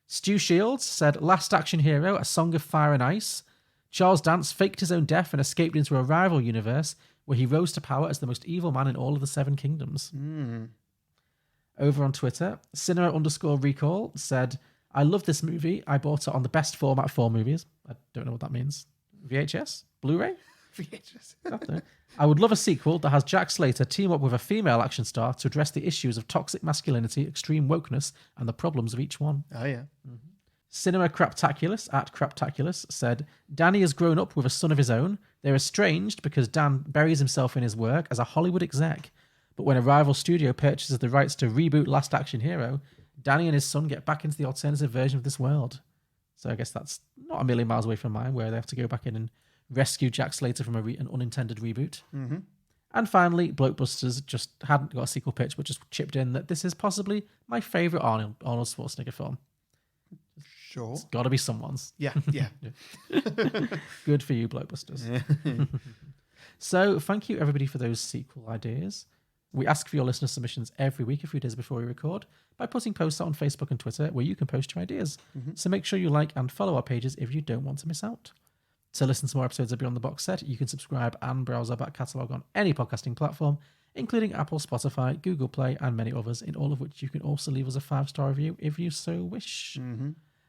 Stu Shields said Last Action Hero, A Song of Fire and Ice. Charles Dance faked his own death and escaped into a rival universe where he rose to power as the most evil man in all of the Seven Kingdoms. Over on Twitter, Cinema_Recall said, I love this movie. I bought it on the best format for movies. I don't know what that means. VHS? Blu-ray? VHS. I would love a sequel that has Jack Slater team up with a female action star to address the issues of toxic masculinity, extreme wokeness, and the problems of each one. Oh, yeah. Cinema Craptaculus at Craptaculus said, Danny has grown up with a son of his own. They're estranged because Dan buries himself in his work as a Hollywood exec. But when a rival studio purchases the rights to reboot Last Action Hero, Danny and his son get back into the alternative version of this world. So I guess that's not a million miles away from mine, where they have to go back in and rescue Jack Slater from an unintended reboot. And finally, Blokebusters just hadn't got a sequel pitch, but just chipped in that this is possibly my favourite Arnold Schwarzenegger film. Sure. It's got to be someone's. Yeah. Good for you, Blokebusters. So thank you, everybody, for those sequel ideas. We ask for your listener submissions every week, a few days before we record, by putting posts out on Facebook and Twitter where you can post your ideas. So make sure you like and follow our pages if you don't want to miss out. To listen to more episodes of Beyond the Box Set, you can subscribe and browse our back catalogue on any podcasting platform, including Apple, Spotify, Google Play, and many others, in all of which you can also leave us a 5-star review if you so wish.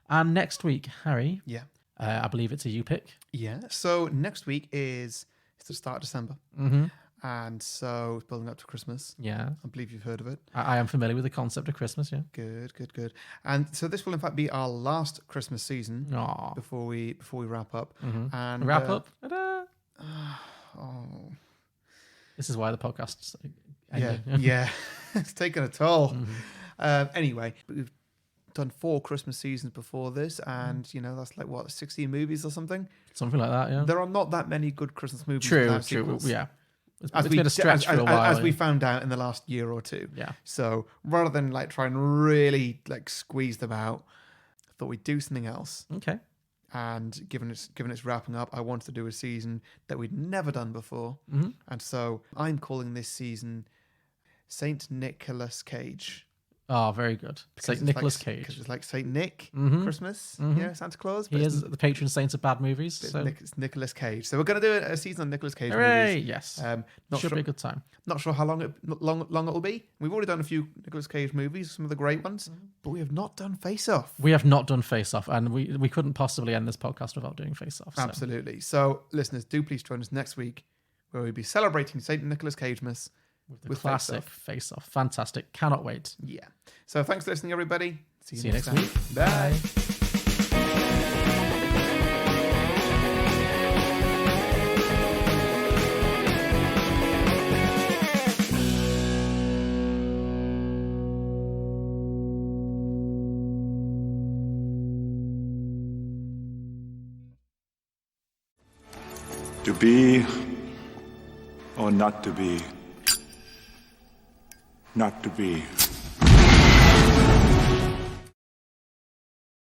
And next week, Harry, Yeah. I believe it's a you pick. Yeah. So next week is it's the start of December. And so it's building up to Christmas. Yeah. I believe you've heard of it. I am familiar with the concept of Christmas, yeah. Good. And so this will in fact be our last Christmas season Aw. before we wrap up. And Wrap up. Ta-da. Oh. This is why the podcast's Yeah. ending. Yeah. It's taken a toll. Anyway, we've done 4 Christmas seasons before this, and that's like what, 16 movies or something. Something like that, yeah. There are not that many good Christmas movies. True. without sequels. Yeah. It's As been a stretch for a while. as we found out in the last year or two. Yeah. So rather than like try and really like squeeze them out, I thought we'd do something else. Okay. And given it's wrapping up, I wanted to do a season that we'd never done before. And so I'm calling this season Saint Nicholas Cage. Oh, very good. St. Nicholas Cage. Because it's like Saint Nick, Christmas, Santa Claus. He is the patron saint of bad movies. It's So. It's Nicholas Cage. So we're going to do a season on Nicholas Cage Hooray! movies. Yes. Not Should sure, be a good time. Not sure how long it will be. We've already done a few Nicolas Cage movies, some of the great ones, but we have not done Face Off. We have not done Face Off, and we couldn't possibly end this podcast without doing Face Off. So. Absolutely. So, listeners, do please join us next week, where we'll be celebrating Saint Nicholas Cagemas With the classic Face Off. Fantastic. Cannot wait. Yeah. So thanks for listening, everybody. See you next next time. week. Bye. To be or not to be? Not to be.